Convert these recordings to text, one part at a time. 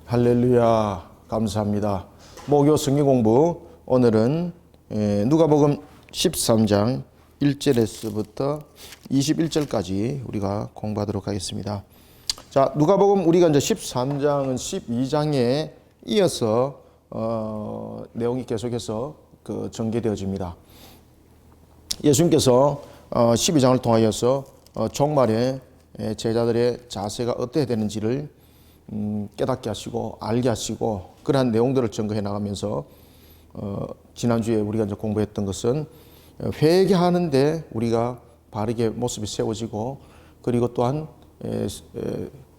할렐루야, 감사합니다. 목요 성경 공부, 오늘은 누가복음 13장 1절에서부터 21절까지 우리가 공부하도록 하겠습니다. 자, 누가복음 우리가 이제 13장은 12장에 이어서 내용이 계속해서 전개되어집니다. 예수님께서 12장을 통하여서 종말에 제자들의 자세가 어떻게 되는지를 깨닫게 하시고 알게 하시고 그러한 내용들을 전거해 나가면서 지난주에 우리가 이제 공부했던 것은 회개하는데 우리가 바르게 모습이 세워지고 그리고 또한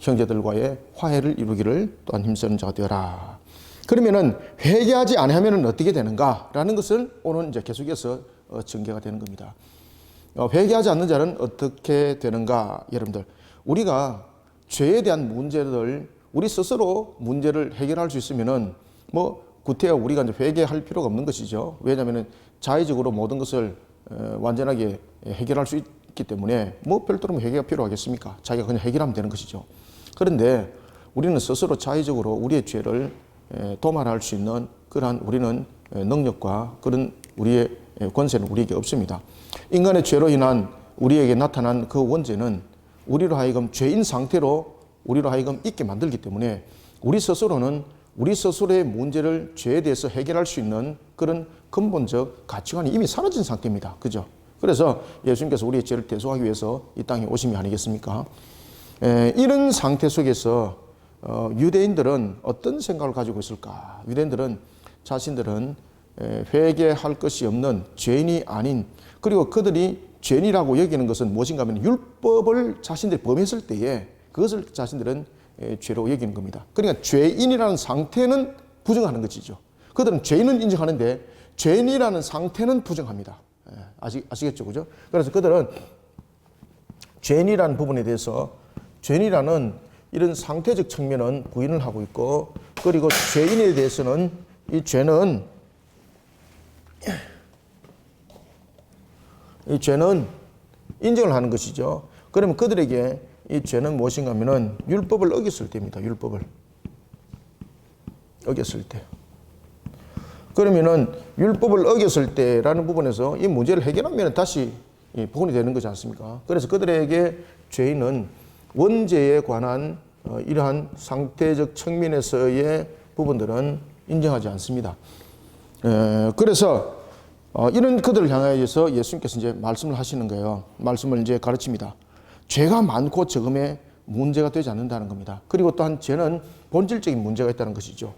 형제들과의 화해를 이루기를 또한 힘쓰는 자가 되어라. 그러면은 회개하지 않으면은 어떻게 되는가라는 것을 오늘 이제 계속해서 전개가 되는 겁니다. 회개하지 않는 자는 어떻게 되는가? 여러분들, 우리가 죄에 대한 문제를 우리 스스로 문제를 해결할 수 있으면은 구태여 우리가 이제 회개할 필요가 없는 것이죠. 왜냐하면은 자의적으로 모든 것을 완전하게 해결할 수 있기 때문에 별도로 회개가 필요하겠습니까? 자기가 그냥 해결하면 되는 것이죠. 그런데 우리는 스스로 자의적으로 우리의 죄를 도말할 수 있는 그러한 우리는 능력과 그런 우리의 권세는 우리에게 없습니다. 인간의 죄로 인한 우리에게 나타난 그 원죄는 우리로 하여금 죄인 상태로 우리로 하여금 있게 만들기 때문에 우리 스스로는 우리 스스로의 문제를 죄에 대해서 해결할 수 있는 그런 근본적 가치관이 이미 사라진 상태입니다. 그죠? 그래서 예수님께서 우리의 죄를 대속하기 위해서 이 땅에 오심이 아니겠습니까? 이런 상태 속에서 유대인들은 어떤 생각을 가지고 있을까? 유대인들은 자신들은 회개할 것이 없는 죄인이 아닌, 그리고 그들이 죄인이라고 여기는 것은 무엇인가 하면 율법을 자신들이 범했을 때에 그것을 자신들은 죄로 여기는 겁니다. 그러니까 죄인이라는 상태는 부정하는 것이죠. 그들은 죄인은 인정하는데 죄인이라는 상태는 부정합니다. 아시겠죠? 그죠? 그래서 그들은 죄인이라는 부분에 대해서 죄인이라는 이런 상태적 측면은 부인을 하고 있고, 그리고 죄인에 대해서는 이 죄는 인정을 하는 것이죠. 그러면 그들에게 이 죄는 무엇인가 하면은 율법을 어겼을 때입니다. 율법을 어겼을 때. 그러면은 율법을 어겼을 때라는 부분에서 이 문제를 해결하면 다시 복원이 되는 거지 않습니까? 그래서 그들에게 죄인은 원죄에 관한 이러한 상태적 측면에서의 부분들은 인정하지 않습니다. 그래서 이런 그들을 향하여서 예수님께서 이제 말씀을 하시는 거예요. 말씀을 이제 가르칩니다. 죄가 많고 적음에 문제가 되지 않는다는 겁니다. 그리고 또한 죄는 본질적인 문제가 있다는 것이죠.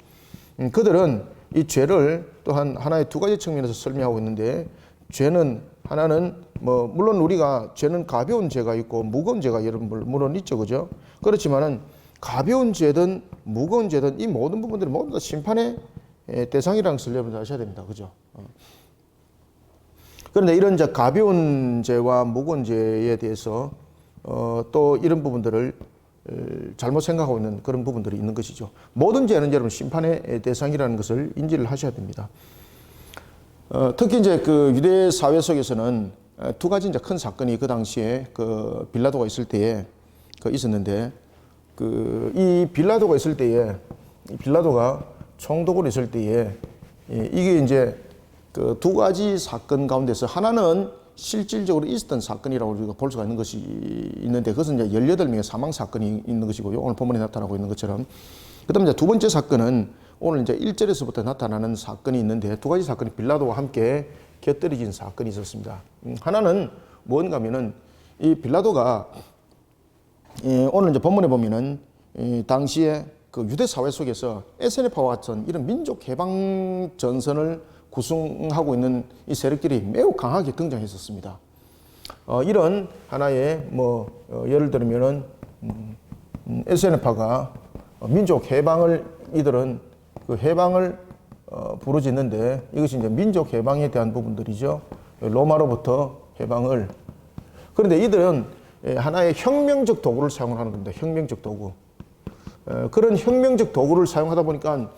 그들은 이 죄를 또한 하나의 두 가지 측면에서 설명하고 있는데, 죄는 하나는 물론 우리가 죄는 가벼운 죄가 있고 무거운 죄가 여러분 물론 있죠, 그죠? 그렇지만은 가벼운 죄든 무거운 죄든 이 모든 부분들이 모두 다 심판의 대상이라는 것을 여러분들 아셔야 됩니다, 그죠? 그런데 이런 가벼운 죄와 무거운 죄에 대해서 또 이런 부분들을 잘못 생각하고 있는 그런 부분들이 있는 것이죠. 모든 죄는 여러분 심판의 대상이라는 것을 인지를 하셔야 됩니다. 특히 이제 그 유대 사회 속에서는 두 가지 이제 큰 사건이 그 당시에 그 빌라도가 있을 때에 있었는데, 이 빌라도가 있을 때에 빌라도가 총독으로 있을 때에 이게 이제 그 두 가지 사건 가운데서 하나는 실질적으로 있었던 사건이라고 우리가 볼 수가 있는 것이 있는데, 그것은 이제 18명의 사망 사건이 있는 것이고요. 오늘 본문에 나타나고 있는 것처럼. 그 다음에 이제 두 번째 사건은 오늘 이제 1절에서부터 나타나는 사건이 있는데, 두 가지 사건이 빌라도와 함께 곁들여진 사건이 있었습니다. 하나는 뭔가 하면은 이 빌라도가 오늘 이제 본문에 보면은 당시에 그 유대 사회 속에서 에세네파와 같은 이런 민족 해방 전선을 구성하고 있는 이 세력들이 매우 강하게 등장했었습니다. 이런 하나의 예를 들면은 에세네파가 민족 해방을 이들은 그 해방을 부르짖는데, 이것이 이제 민족 해방에 대한 부분들이죠. 로마로부터 해방을. 그런데 이들은 하나의 혁명적 도구를 사용하는 겁니다. 혁명적 도구. 그런 혁명적 도구를 사용하다 보니까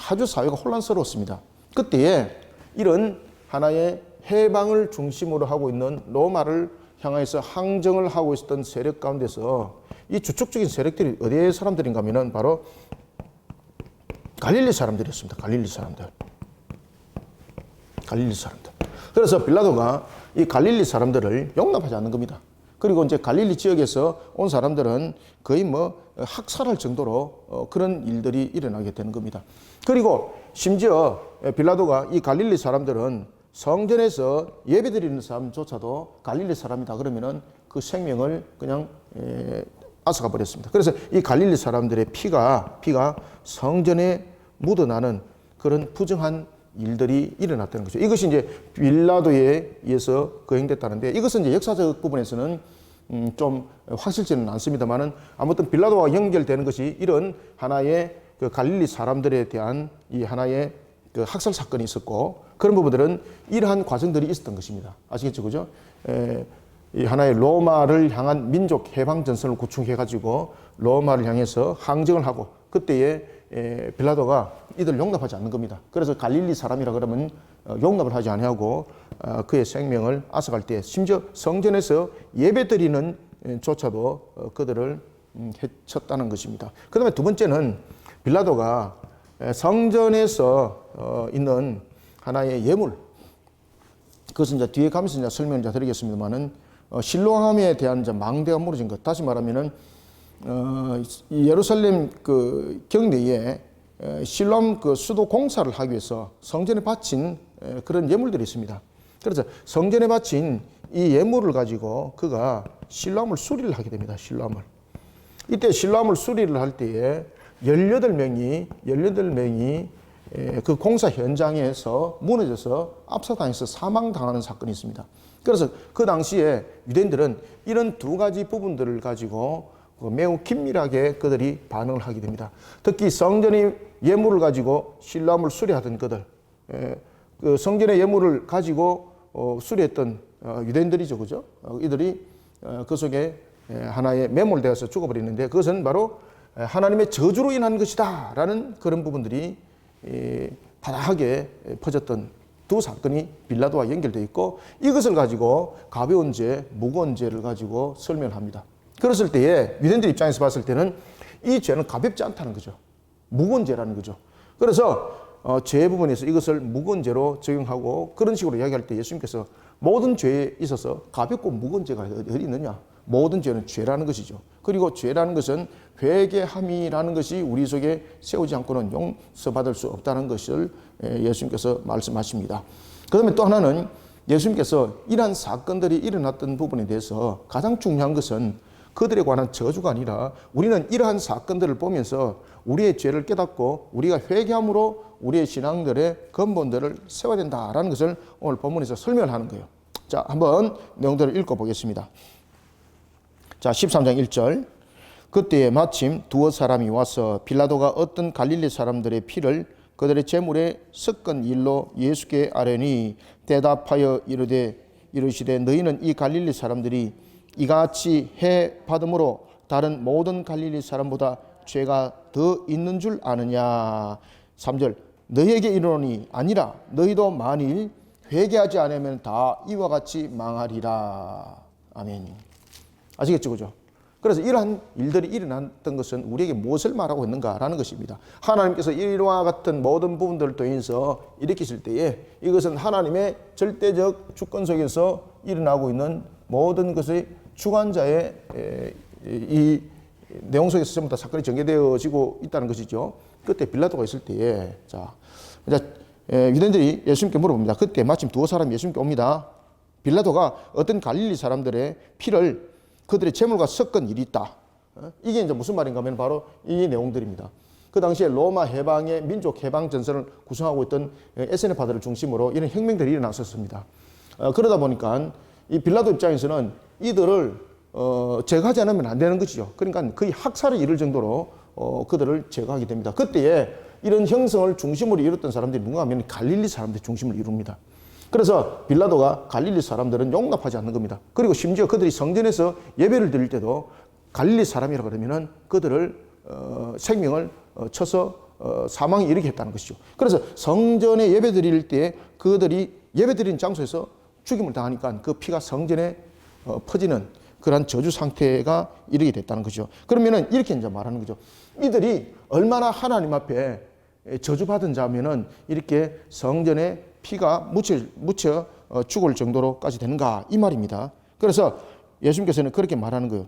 아주 사회가 혼란스러웠습니다. 그때에 이런 하나의 해방을 중심으로 하고 있는 로마를 향해서 항정을 하고 있었던 세력 가운데서 이 주축적인 세력들이 어디의 사람들인가 하면은 바로 갈릴리 사람들이었습니다. 갈릴리 사람들. 그래서 빌라도가 이 갈릴리 사람들을 용납하지 않는 겁니다. 그리고 이제 갈릴리 지역에서 온 사람들은 거의 뭐 학살할 정도로 그런 일들이 일어나게 되는 겁니다. 그리고 심지어 빌라도가 이 갈릴리 사람들은 성전에서 예배드리는 사람조차도 갈릴리 사람이다 그러면은 그 생명을 그냥 앗아가 버렸습니다. 그래서 이 갈릴리 사람들의 피가 성전에 묻어나는 그런 부정한 일들이 일어났다는 거죠. 이것이 이제 빌라도에 의해서 거행됐다는데, 이것은 이제 역사적 부분에서는 좀 확실치는 않습니다만은, 아무튼 빌라도와 연결되는 것이 이런 하나의 그 갈릴리 사람들에 대한 이 하나의 그 학살 사건이 있었고, 그런 부분들은 이러한 과정들이 있었던 것입니다. 아시겠죠, 그죠? 이 하나의 로마를 향한 민족 해방 전선을 구축해가지고 로마를 향해서 항쟁을 하고, 그때에 빌라도가 이들 용납하지 않는 겁니다. 그래서 갈릴리 사람이라 그러면 용납을 하지 아니하고 그의 생명을 앗아갈 때, 심지어 성전에서 예배드리는 조차도 그들을 해쳤다는 것입니다. 그 다음에 두 번째는 빌라도가 성전에서 있는 하나의 예물, 그것은 이제 뒤에 가면서 이제 설명을 드리겠습니다만은, 실로암에 대한 이제 망대가 무너진 것, 다시 말하면은 예루살렘 그 경내에 실로암 그 수도 공사를 하기 위해서 성전에 바친 그런 예물들이 있습니다. 그래서 성전에 바친 이 예물을 가지고 그가 실로암을 수리를 하게 됩니다. 실로암을. 이때 실로암을 수리를 할 때에 18명이 그 공사 현장에서 무너져서 압사당해서 사망당하는 사건이 있습니다. 그래서 그 당시에 유대인들은 이런 두 가지 부분들을 가지고 매우 긴밀하게 그들이 반응을 하게 됩니다. 특히 성전의 예물을 가지고 실로암을 수리하던 그들, 그 성전의 예물을 가지고 수리했던 유대인들이죠, 그죠? 이들이 그 속에 하나의 매몰되어서 죽어버리는데, 그것은 바로 하나님의 저주로 인한 것이다 라는 그런 부분들이 바다하게 퍼졌던 두 사건이 빌라도와 연결되어 있고, 이것을 가지고 가벼운 죄, 무거운 죄를 가지고 설명합니다. 그랬을 때에 유대인들 입장에서 봤을 때는 이 죄는 가볍지 않다는 거죠. 무거운 죄라는 거죠. 그래서 죄 부분에서 이것을 무거운 죄로 적용하고 그런 식으로 이야기할 때 예수님께서 모든 죄에 있어서 가볍고 무거운 죄가 어디 있느냐? 모든 죄는 죄라는 것이죠. 그리고 죄라는 것은 회개함이라는 것이 우리 속에 세우지 않고는 용서받을 수 없다는 것을 예수님께서 말씀하십니다. 그 다음에 또 하나는 예수님께서 이러한 사건들이 일어났던 부분에 대해서 가장 중요한 것은 그들에 관한 저주가 아니라, 우리는 이러한 사건들을 보면서 우리의 죄를 깨닫고 우리가 회개함으로 우리의 신앙들의 근본들을 세워야 된다라는 것을 오늘 본문에서 설명을 하는 거예요. 자, 한번 내용들을 읽어보겠습니다. 자, 13장 1절. 그때에 마침 두어 사람이 와서 빌라도가 어떤 갈릴리 사람들의 피를 그들의 제물에 섞은 일로 예수께 아뢰니, 대답하여 이르시되 너희는 이 갈릴리 사람들이 이같이 해 받음으로 다른 모든 갈릴리 사람보다 죄가 더 있는 줄 아느냐. 3절. 너희에게 이르노니 아니라 너희도 만일 회개하지 않으면 다 이와 같이 망하리라. 아멘. 아시겠죠, 그죠? 그래서 이러한 일들이 일어났던 것은 우리에게 무엇을 말하고 있는가라는 것입니다. 하나님께서 이와 같은 모든 부분들을 통해서 일으키실 때에 이것은 하나님의 절대적 주권 속에서 일어나고 있는 모든 것의 주관자의 이 내용 속에서 전부 다 사건이 전개되어지고 있다는 것이죠. 그때 빌라도가 있을 때에, 자, 유대인들이 예수님께 물어봅니다. 그때 마침 두어 사람이 예수님께 옵니다. 빌라도가 어떤 갈릴리 사람들의 피를 그들의 제물과 섞은 일이 있다. 이게 이제 무슨 말인가 하면 바로 이 내용들입니다. 그 당시에 로마 해방의 민족 해방 전선을 구성하고 있던 에세네파들을 중심으로 이런 혁명들이 일어났었습니다. 그러다 보니까 이 빌라도 입장에서는 이들을 제거하지 않으면 안 되는 것이죠. 그러니까 거의 학살을 이룰 정도로 그들을 제거하게 됩니다. 그때에 이런 형성을 중심으로 이뤘던 사람들이 누가 하면 갈릴리 사람들이 중심을 이룹니다. 그래서 빌라도가 갈릴리 사람들은 용납하지 않는 겁니다. 그리고 심지어 그들이 성전에서 예배를 드릴 때도 갈릴리 사람이라 그러면은 그들을 생명을 쳐서 사망에 이르게 했다는 것이죠. 그래서 성전에 예배 드릴 때 그들이 예배 드리는 장소에서 죽임을 당하니까 그 피가 성전에 퍼지는 그러한 저주 상태가 이르게 됐다는 거죠. 그러면은 이렇게 이제 말하는 거죠. 이들이 얼마나 하나님 앞에 저주받은 자면은 이렇게 성전에 피가 묻혀 죽을 정도로까지 되는가 이 말입니다. 그래서 예수님께서는 그렇게 말하는 거예요.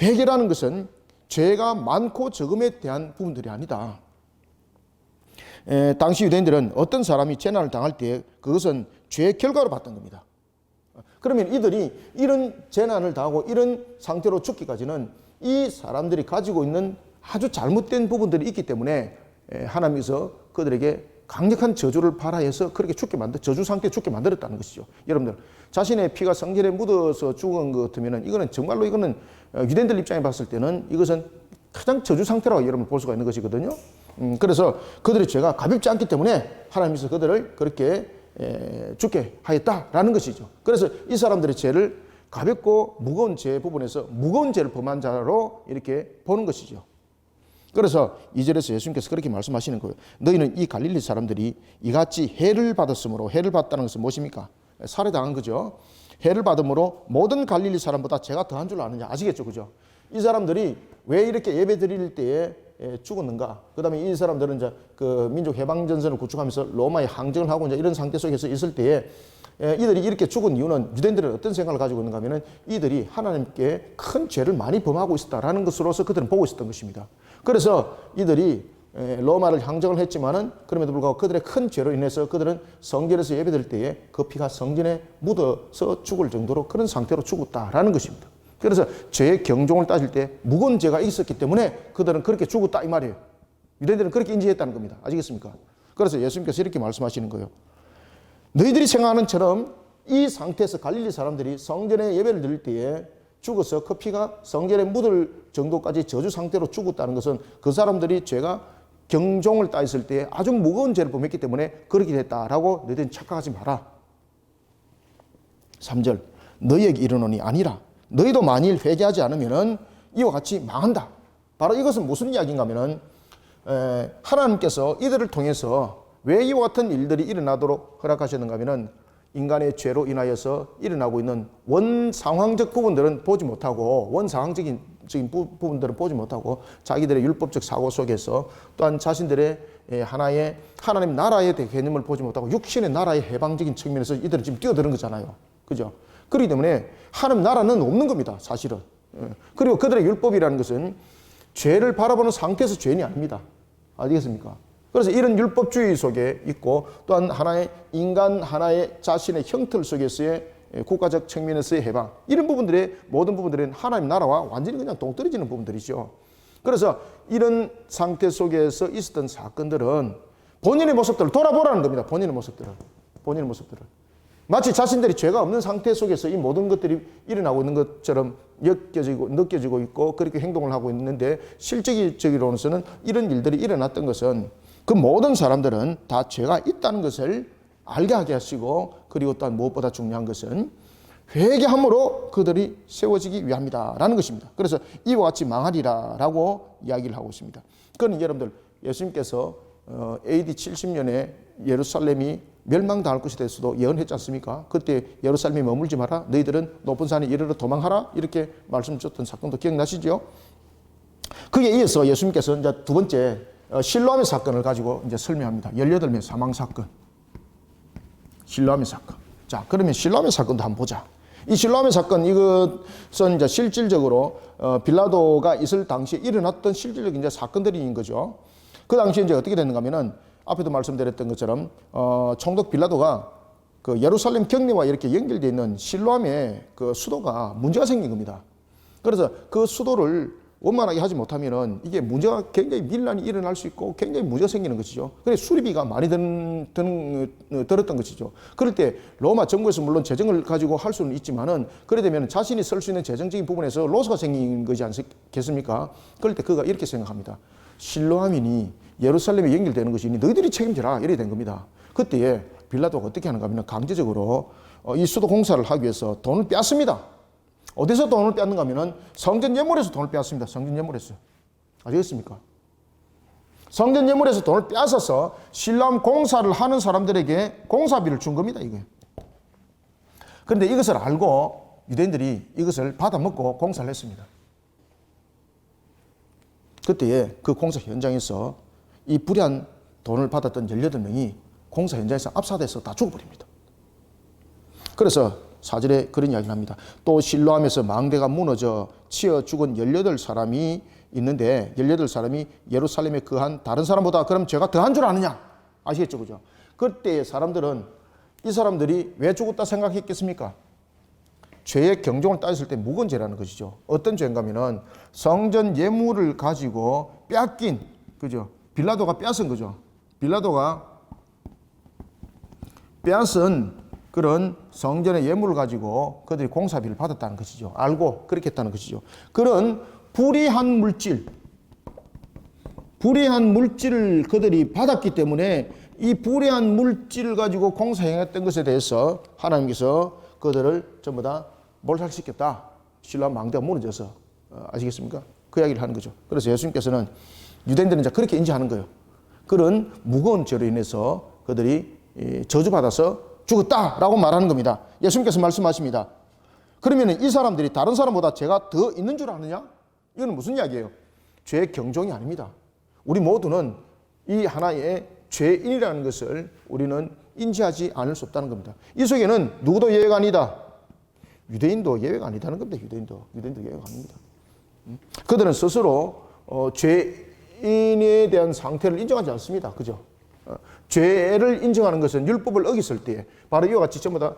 회개라는 것은 죄가 많고 적음에 대한 부분들이 아니다. 당시 유대인들은 어떤 사람이 재난을 당할 때 그것은 죄의 결과로 봤던 겁니다. 그러면 이들이 이런 재난을 당하고 이런 상태로 죽기까지는 이 사람들이 가지고 있는 아주 잘못된 부분들이 있기 때문에 하나님께서 그들에게 강력한 저주를 발하여서 그렇게 저주 상태에 죽게 만들었다는 것이죠. 여러분들, 자신의 피가 성전에 묻어서 죽은 것 같으면 이거는 정말로 유대인들 입장에 봤을 때는 이것은 가장 저주 상태라고 여러분 볼 수가 있는 것이거든요. 그래서 그들의 죄가 가볍지 않기 때문에 하나님께서 그들을 그렇게 죽게 하였다라는 것이죠. 그래서 이 사람들의 죄를 가볍고 무거운 죄 부분에서 무거운 죄를 범한 자로 이렇게 보는 것이죠. 그래서 2절에서 예수님께서 그렇게 말씀하시는 거예요. 너희는 이 갈릴리 사람들이 이같이 해를 받았으므로, 해를 받았다는 것은 무엇입니까? 살해당한 거죠. 해를 받음으로 모든 갈릴리 사람보다 죄가 더한 줄 아느냐, 아시겠죠, 그죠? 이 사람들이 왜 이렇게 예배 드릴 때에 죽었는가? 그 다음에 이 사람들은 이제 그 민족 해방 전선을 구축하면서 로마에 항쟁을 하고 이제 이런 상태 속에서 있을 때에 이들이 이렇게 죽은 이유는 유대인들은 어떤 생각을 가지고 있는가 하면은 이들이 하나님께 큰 죄를 많이 범하고 있다라는 것으로서 그들은 보고 있었던 것입니다. 그래서 이들이 로마를 항쟁을 했지만은 그럼에도 불구하고 그들의 큰 죄로 인해서 그들은 성전에서 예배드릴 때에 그 피가 성전에 묻어서 죽을 정도로 그런 상태로 죽었다라는 것입니다. 그래서 죄의 경종을 따질 때 무거운 죄가 있었기 때문에 그들은 그렇게 죽었다 이 말이에요. 유대인들은 그렇게 인지했다는 겁니다. 아시겠습니까? 그래서 예수님께서 이렇게 말씀하시는 거예요. 너희들이 생각하는 처럼 이 상태에서 갈릴리 사람들이 성전에 예배를 드릴 때에 죽어서 그 피가 성전에 묻을 정도까지 저주 상태로 죽었다는 것은 그 사람들이 죄가 경종을 따있을 때 아주 무거운 죄를 범했기 때문에 그렇게 됐다라고 너희들은 착각하지 마라. 3절 너희에게 이르노니 아니라 너희도 만일 회개하지 않으면 이와 같이 망한다. 바로 이것은 무슨 이야기인가 하면 하나님께서 이들을 통해서 왜 이와 같은 일들이 일어나도록 허락하셨는가 하면 인간의 죄로 인하여서 일어나고 있는 원상황적 부분들은 보지 못하고 원상황적인 부분들은 보지 못하고 자기들의 율법적 사고 속에서 또한 자신들의 하나의 하나님 나라에 대한 개념을 보지 못하고 육신의 나라의 해방적인 측면에서 이들은 지금 뛰어드는 거잖아요. 그죠? 그렇기 때문에 하나님 나라는 없는 겁니다. 사실은. 그리고 그들의 율법이라는 것은 죄를 바라보는 상태에서 죄인이 아닙니다. 알겠습니까? 그래서 이런 율법주의 속에 있고 또한 하나의 인간 하나의 자신의 형틀 속에서의 국가적 측면에서의 해방 이런 부분들의 모든 부분들은 하나님 나라와 완전히 그냥 동떨어지는 부분들이죠. 그래서 이런 상태 속에서 있었던 사건들은 본인의 모습들을 돌아보라는 겁니다. 본인의 모습들을. 마치 자신들이 죄가 없는 상태 속에서 이 모든 것들이 일어나고 있는 것처럼 느껴지고 있고 그렇게 행동을 하고 있는데 실질적으로는 이런 일들이 일어났던 것은 그 모든 사람들은 다 죄가 있다는 것을 알게 하게 하시고 그리고 또한 무엇보다 중요한 것은 회개함으로 그들이 세워지기 위함이다라는 것입니다. 그래서 이와 같이 망하리라라고 이야기를 하고 있습니다. 그건 여러분들 예수님께서 AD 70년에 예루살렘이 멸망당할 것에 대해서도 예언했지 않습니까? 그때 예루살렘에 머물지 마라. 너희들은 높은 산에 이르러 도망하라. 이렇게 말씀 주셨던 사건도 기억나시죠? 그에 이어서 예수님께서 이제 두 번째 실로암의 사건을 가지고 이제 설명합니다. 18명 사망 사건. 실로암의 사건. 자, 그러면 실로암의 사건도 한번 보자. 이 실로암의 사건, 이것은 이제 실질적으로 빌라도가 있을 당시에 일어났던 실질적인 이제 사건들인 거죠. 그 당시에 이제 어떻게 됐는가 하면은 앞에도 말씀드렸던 것처럼 총독 빌라도가 그 예루살렘 경내와 이렇게 연결되어 있는 실로암의 그 수도가 문제가 생긴 겁니다. 그래서 그 수도를 원만하게 하지 못하면은 이게 문제가 굉장히 밀란이 일어날 수 있고 굉장히 문제가 생기는 것이죠. 그래서 수리비가 많이 들었던 것이죠. 그럴 때 로마 정부에서 물론 재정을 가지고 할 수는 있지만은 그래 되면 자신이 쓸 수 있는 재정적인 부분에서 로스가 생긴 거지 않겠습니까? 그럴 때 그가 이렇게 생각합니다. 실로암이니 예루살렘에 연결되는 것이니 너희들이 책임져라 이래 된 겁니다. 그때에 빌라도가 어떻게 하는가 하면 강제적으로 이 수도 공사를 하기 위해서 돈을 뺐습니다. 어디서 돈을 뺐는가 하면은 성전 예물에서 돈을 뺐습니다. 성전 예물에서. 아시겠습니까? 성전 예물에서 돈을 뺏어서 실로암 공사를 하는 사람들에게 공사비를 준 겁니다, 이게. 그런데 이것을 알고 유대인들이 이것을 받아먹고 공사를 했습니다. 그때에 그 공사 현장에서 이 불의한 돈을 받았던 18명이 공사 현장에서 압사돼서 다 죽어버립니다. 그래서 사절에 그런 이야기를 합니다. 또 실로암에서 망대가 무너져 치어 죽은 18사람이 있는데 18사람이 예루살렘에 거한 다른 사람보다 그럼 죄가 더한 줄 아느냐? 아시겠죠? 그죠? 그때 사람들은 이 사람들이 왜 죽었다 생각했겠습니까? 죄의 경종을 따졌을 때 무거운 죄라는 것이죠. 어떤 죄인가 하면은 성전 예물을 가지고 뺏긴, 그죠? 빌라도가 뺏은 거죠. 빌라도가 뺏은 그런 성전의 예물을 가지고 그들이 공사비를 받았다는 것이죠. 알고 그렇게 했다는 것이죠. 그런 불의한 물질을 그들이 받았기 때문에 이 불의한 물질을 가지고 공사행했던 것에 대해서 하나님께서 그들을 전부 다 몰살시켰다. 실로암 망대가 무너져서. 아시겠습니까? 그 이야기를 하는 거죠. 그래서 예수님께서는 유대인들은 이제 그렇게 인지하는 거예요. 그런 무거운 죄로 인해서 그들이 저주받아서 죽었다라고 말하는 겁니다. 예수님께서 말씀하십니다. 그러면 이 사람들이 다른 사람보다 죄가 더 있는 줄 아느냐? 이건 무슨 이야기예요? 죄의 경종이 아닙니다. 우리 모두는 이 하나의 죄인이라는 것을 우리는 인지하지 않을 수 없다는 겁니다. 이 속에는 누구도 예외가 아니다. 유대인도 예외가 아니다는 겁니다. 유대인도 예외가 아닙니다. 그들은 스스로 죄인에 대한 상태를 인정하지 않습니다. 그죠? 죄를 인정하는 것은 율법을 어겼을 때, 바로 이와 같이 전부 다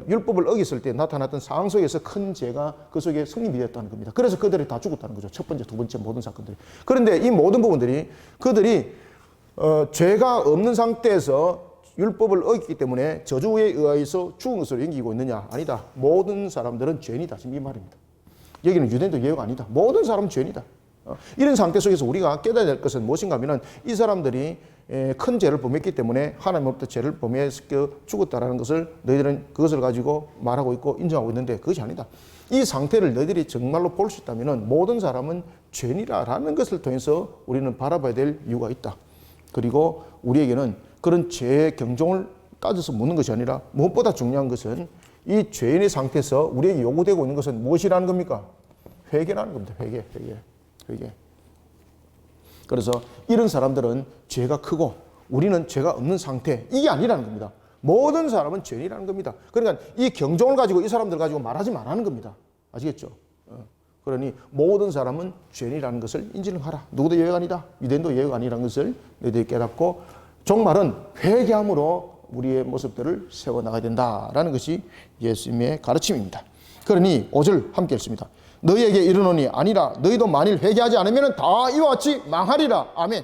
율법을 어겼을 때 나타났던 상황 속에서 큰 죄가 그 속에 성립이 되었다는 겁니다. 그래서 그들이 다 죽었다는 거죠. 첫 번째, 두 번째 모든 사건들이. 그런데 이 모든 부분들이 그들이 죄가 없는 상태에서 율법을 어겼기 때문에 저주에 의해서 죽은 것으로 여기고 있느냐? 아니다. 모든 사람들은 죄인이다. 지금 이 말입니다. 여기는 유대인도 예외가 아니다. 모든 사람은 죄인이다. 이런 상태 속에서 우리가 깨달아야 될 것은 무엇인가 하면 이 사람들이 큰 죄를 범했기 때문에 하나님으로부터 죄를 범해서 죽었다라는 것을 너희들은 그것을 가지고 말하고 있고 인정하고 있는데 그것이 아니다. 이 상태를 너희들이 정말로 볼 수 있다면 모든 사람은 죄인이라는 것을 통해서 우리는 바라봐야 될 이유가 있다. 그리고 우리에게는 그런 죄의 경종을 따져서 묻는 것이 아니라 무엇보다 중요한 것은 이 죄인의 상태에서 우리에게 요구되고 있는 것은 무엇이라는 겁니까? 회개라는 겁니다. 회개. 그래서 이런 사람들은 죄가 크고 우리는 죄가 없는 상태, 이게 아니라는 겁니다. 모든 사람은 죄인이라는 겁니다. 그러니까 이 경종을 가지고 이 사람들 가지고 말하지 말라는 겁니다. 아시겠죠? 그러니 모든 사람은 죄인이라는 것을 인지를 하라. 누구도 예외가 아니다. 유대인도 예외가 아니라는 것을 너희들이 깨닫고 종말은 회개함으로 우리의 모습들을 세워나가야 된다라는 것이 예수님의 가르침입니다. 그러니 5절 함께 읽습니다. 너희에게 이르노니 아니라 너희도 만일 회개하지 않으면 다 이와 같이 망하리라. 아멘.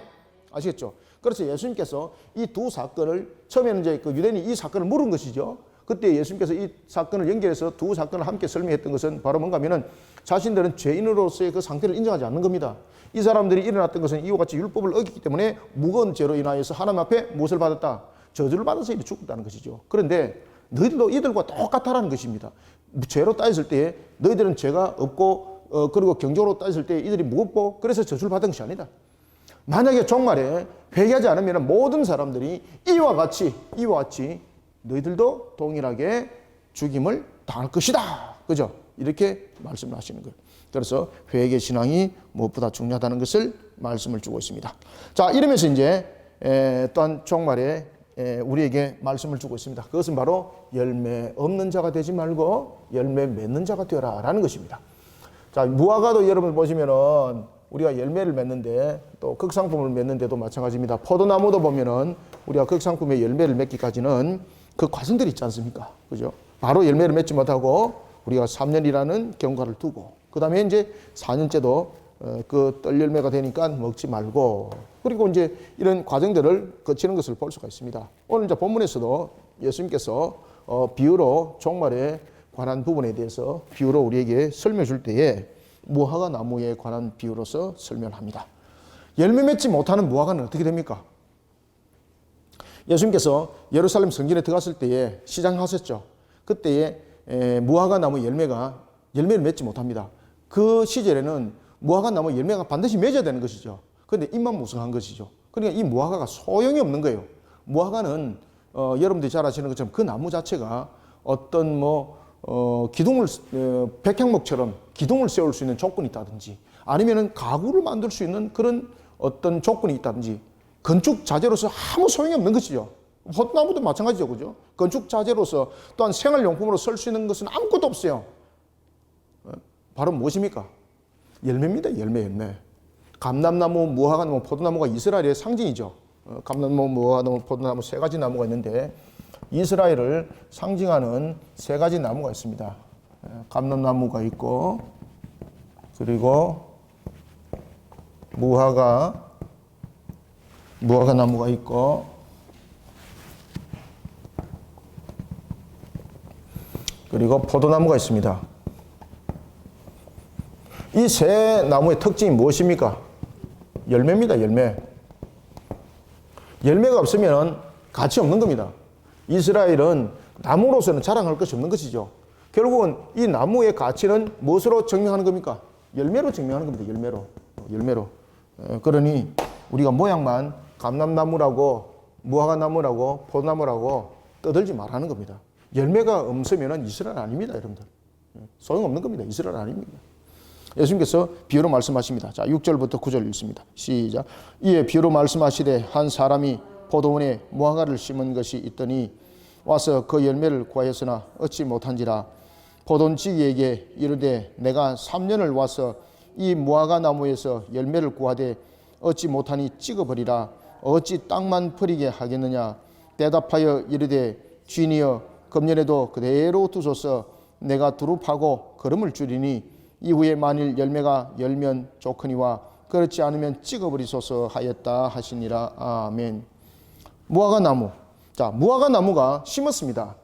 아시겠죠? 그래서 예수님께서 이 두 사건을 처음에는 이제 그 유대인이 이 사건을 물은 것이죠. 그때 예수님께서 이 사건을 연결해서 두 사건을 함께 설명했던 것은 바로 뭔가 하면은 자신들은 죄인으로서의 그 상태를 인정하지 않는 겁니다. 이 사람들이 일어났던 것은 이와 같이 율법을 어겼기 때문에 무거운 죄로 인하여서 하나님 앞에 무엇을 받았다? 저주를 받아서 이렇게 죽었다는 것이죠. 그런데 너희들도 이들과 똑같다라는 것입니다. 죄로 따졌을 때 너희들은 죄가 없고 그리고 경적으로 따졌을 때 이들이 무겁고 그래서 저주를 받은 것이 아니다. 만약에 종말에 회개하지 않으면 모든 사람들이 이와 같이 너희들도 동일하게 죽임을 당할 것이다. 그죠? 이렇게 말씀을 하시는 거예요. 그래서 회개 신앙이 무엇보다 중요하다는 것을 말씀을 주고 있습니다. 자, 이러면서 이제 또한 종말에 우리에게 말씀을 주고 있습니다. 그것은 바로 열매 없는 자가 되지 말고 열매 맺는 자가 되어라 라는 것입니다. 자, 무화과도 여러분 보시면은 우리가 열매를 맺는데 또 극상품을 맺는데도 마찬가지입니다. 포도나무도 보면은 우리가 극상품의 열매를 맺기까지는 그 과정들이 있지 않습니까? 그죠? 바로 열매를 맺지 못하고 우리가 3년이라는 경과를 두고 그 다음에 이제 4년째도 그 떨 열매가 되니까 먹지 말고 그리고 이제 이런 과정들을 거치는 것을 볼 수가 있습니다. 오늘 이제 본문에서도 예수님께서 비유로 종말에 관한 부분에 대해서 비유로 우리에게 설명해 줄 때에 무화과 나무에 관한 비유로서 설명합니다. 열매 맺지 못하는 무화과는 어떻게 됩니까? 예수님께서 예루살렘 성전에 들어갔을 때에 시장하셨죠. 그때에 무화과 나무 열매를 맺지 못합니다. 그 시절에는 무화과 나무 열매가 반드시 맺어야 되는 것이죠. 그런데 입만 무성한 것이죠. 그러니까 이 무화과가 소용이 없는 거예요. 무화과는 여러분들이 잘 아시는 것처럼 그 나무 자체가 어떤 기둥을 백향목처럼 기둥을 세울 수 있는 조건이 있다든지 아니면은 가구를 만들 수 있는 그런 어떤 조건이 있다든지 건축 자재로서 아무 소용이 없는 것이죠. 포도나무도 마찬가지죠. 그죠? 건축 자재로서 또한 생활용품으로 쓸 수 있는 것은 아무것도 없어요. 바로 무엇입니까? 열매입니다. 열매. 감람나무, 무화과나무, 포도나무가 이스라엘의 상징이죠. 감람나무, 무화과나무, 포도나무 세 가지 나무가 있는데 이스라엘을 상징하는 세 가지 나무가 있습니다. 감람나무가 있고 그리고 무화과나무가 있고 그리고 포도나무가 있습니다. 이 세 나무의 특징이 무엇입니까? 열매입니다. 열매가 없으면 가치 없는 겁니다. 이스라엘은 나무로서는 자랑할 것이 없는 것이죠. 결국은 이 나무의 가치는 무엇으로 증명하는 겁니까? 열매로 증명하는 겁니다. 열매로. 그러니 우리가 모양만 감람나무라고 무화과나무라고 포도나무라고 떠들지 말라는 겁니다. 열매가 없으면 이스라엘 아닙니다. 여러분들. 소용없는 겁니다. 이스라엘 아닙니다. 예수님께서 비유로 말씀하십니다. 자, 6절부터 9절 읽습니다. 시작. 이에 비유로 말씀하시되 한 사람이 포도원에 무화과를 심은 것이 있더니 와서 그 열매를 구하였으나 얻지 못한지라. 포도원지기에게 이르되 내가 3년을 와서 이 무화과 나무에서 열매를 구하되 얻지 못하니 찍어버리라. 어찌 땅만 버리게 하겠느냐. 대답하여 이르되 주인이여 금년에도 그대로 두소서. 내가 두루 파고 거름을 줄이니 이후에 만일 열매가 열면 좋거니와 그렇지 않으면 찍어버리소서 하였다 하시니라. 아멘. 무화과나무. 자, 무화과나무가 심었습니다.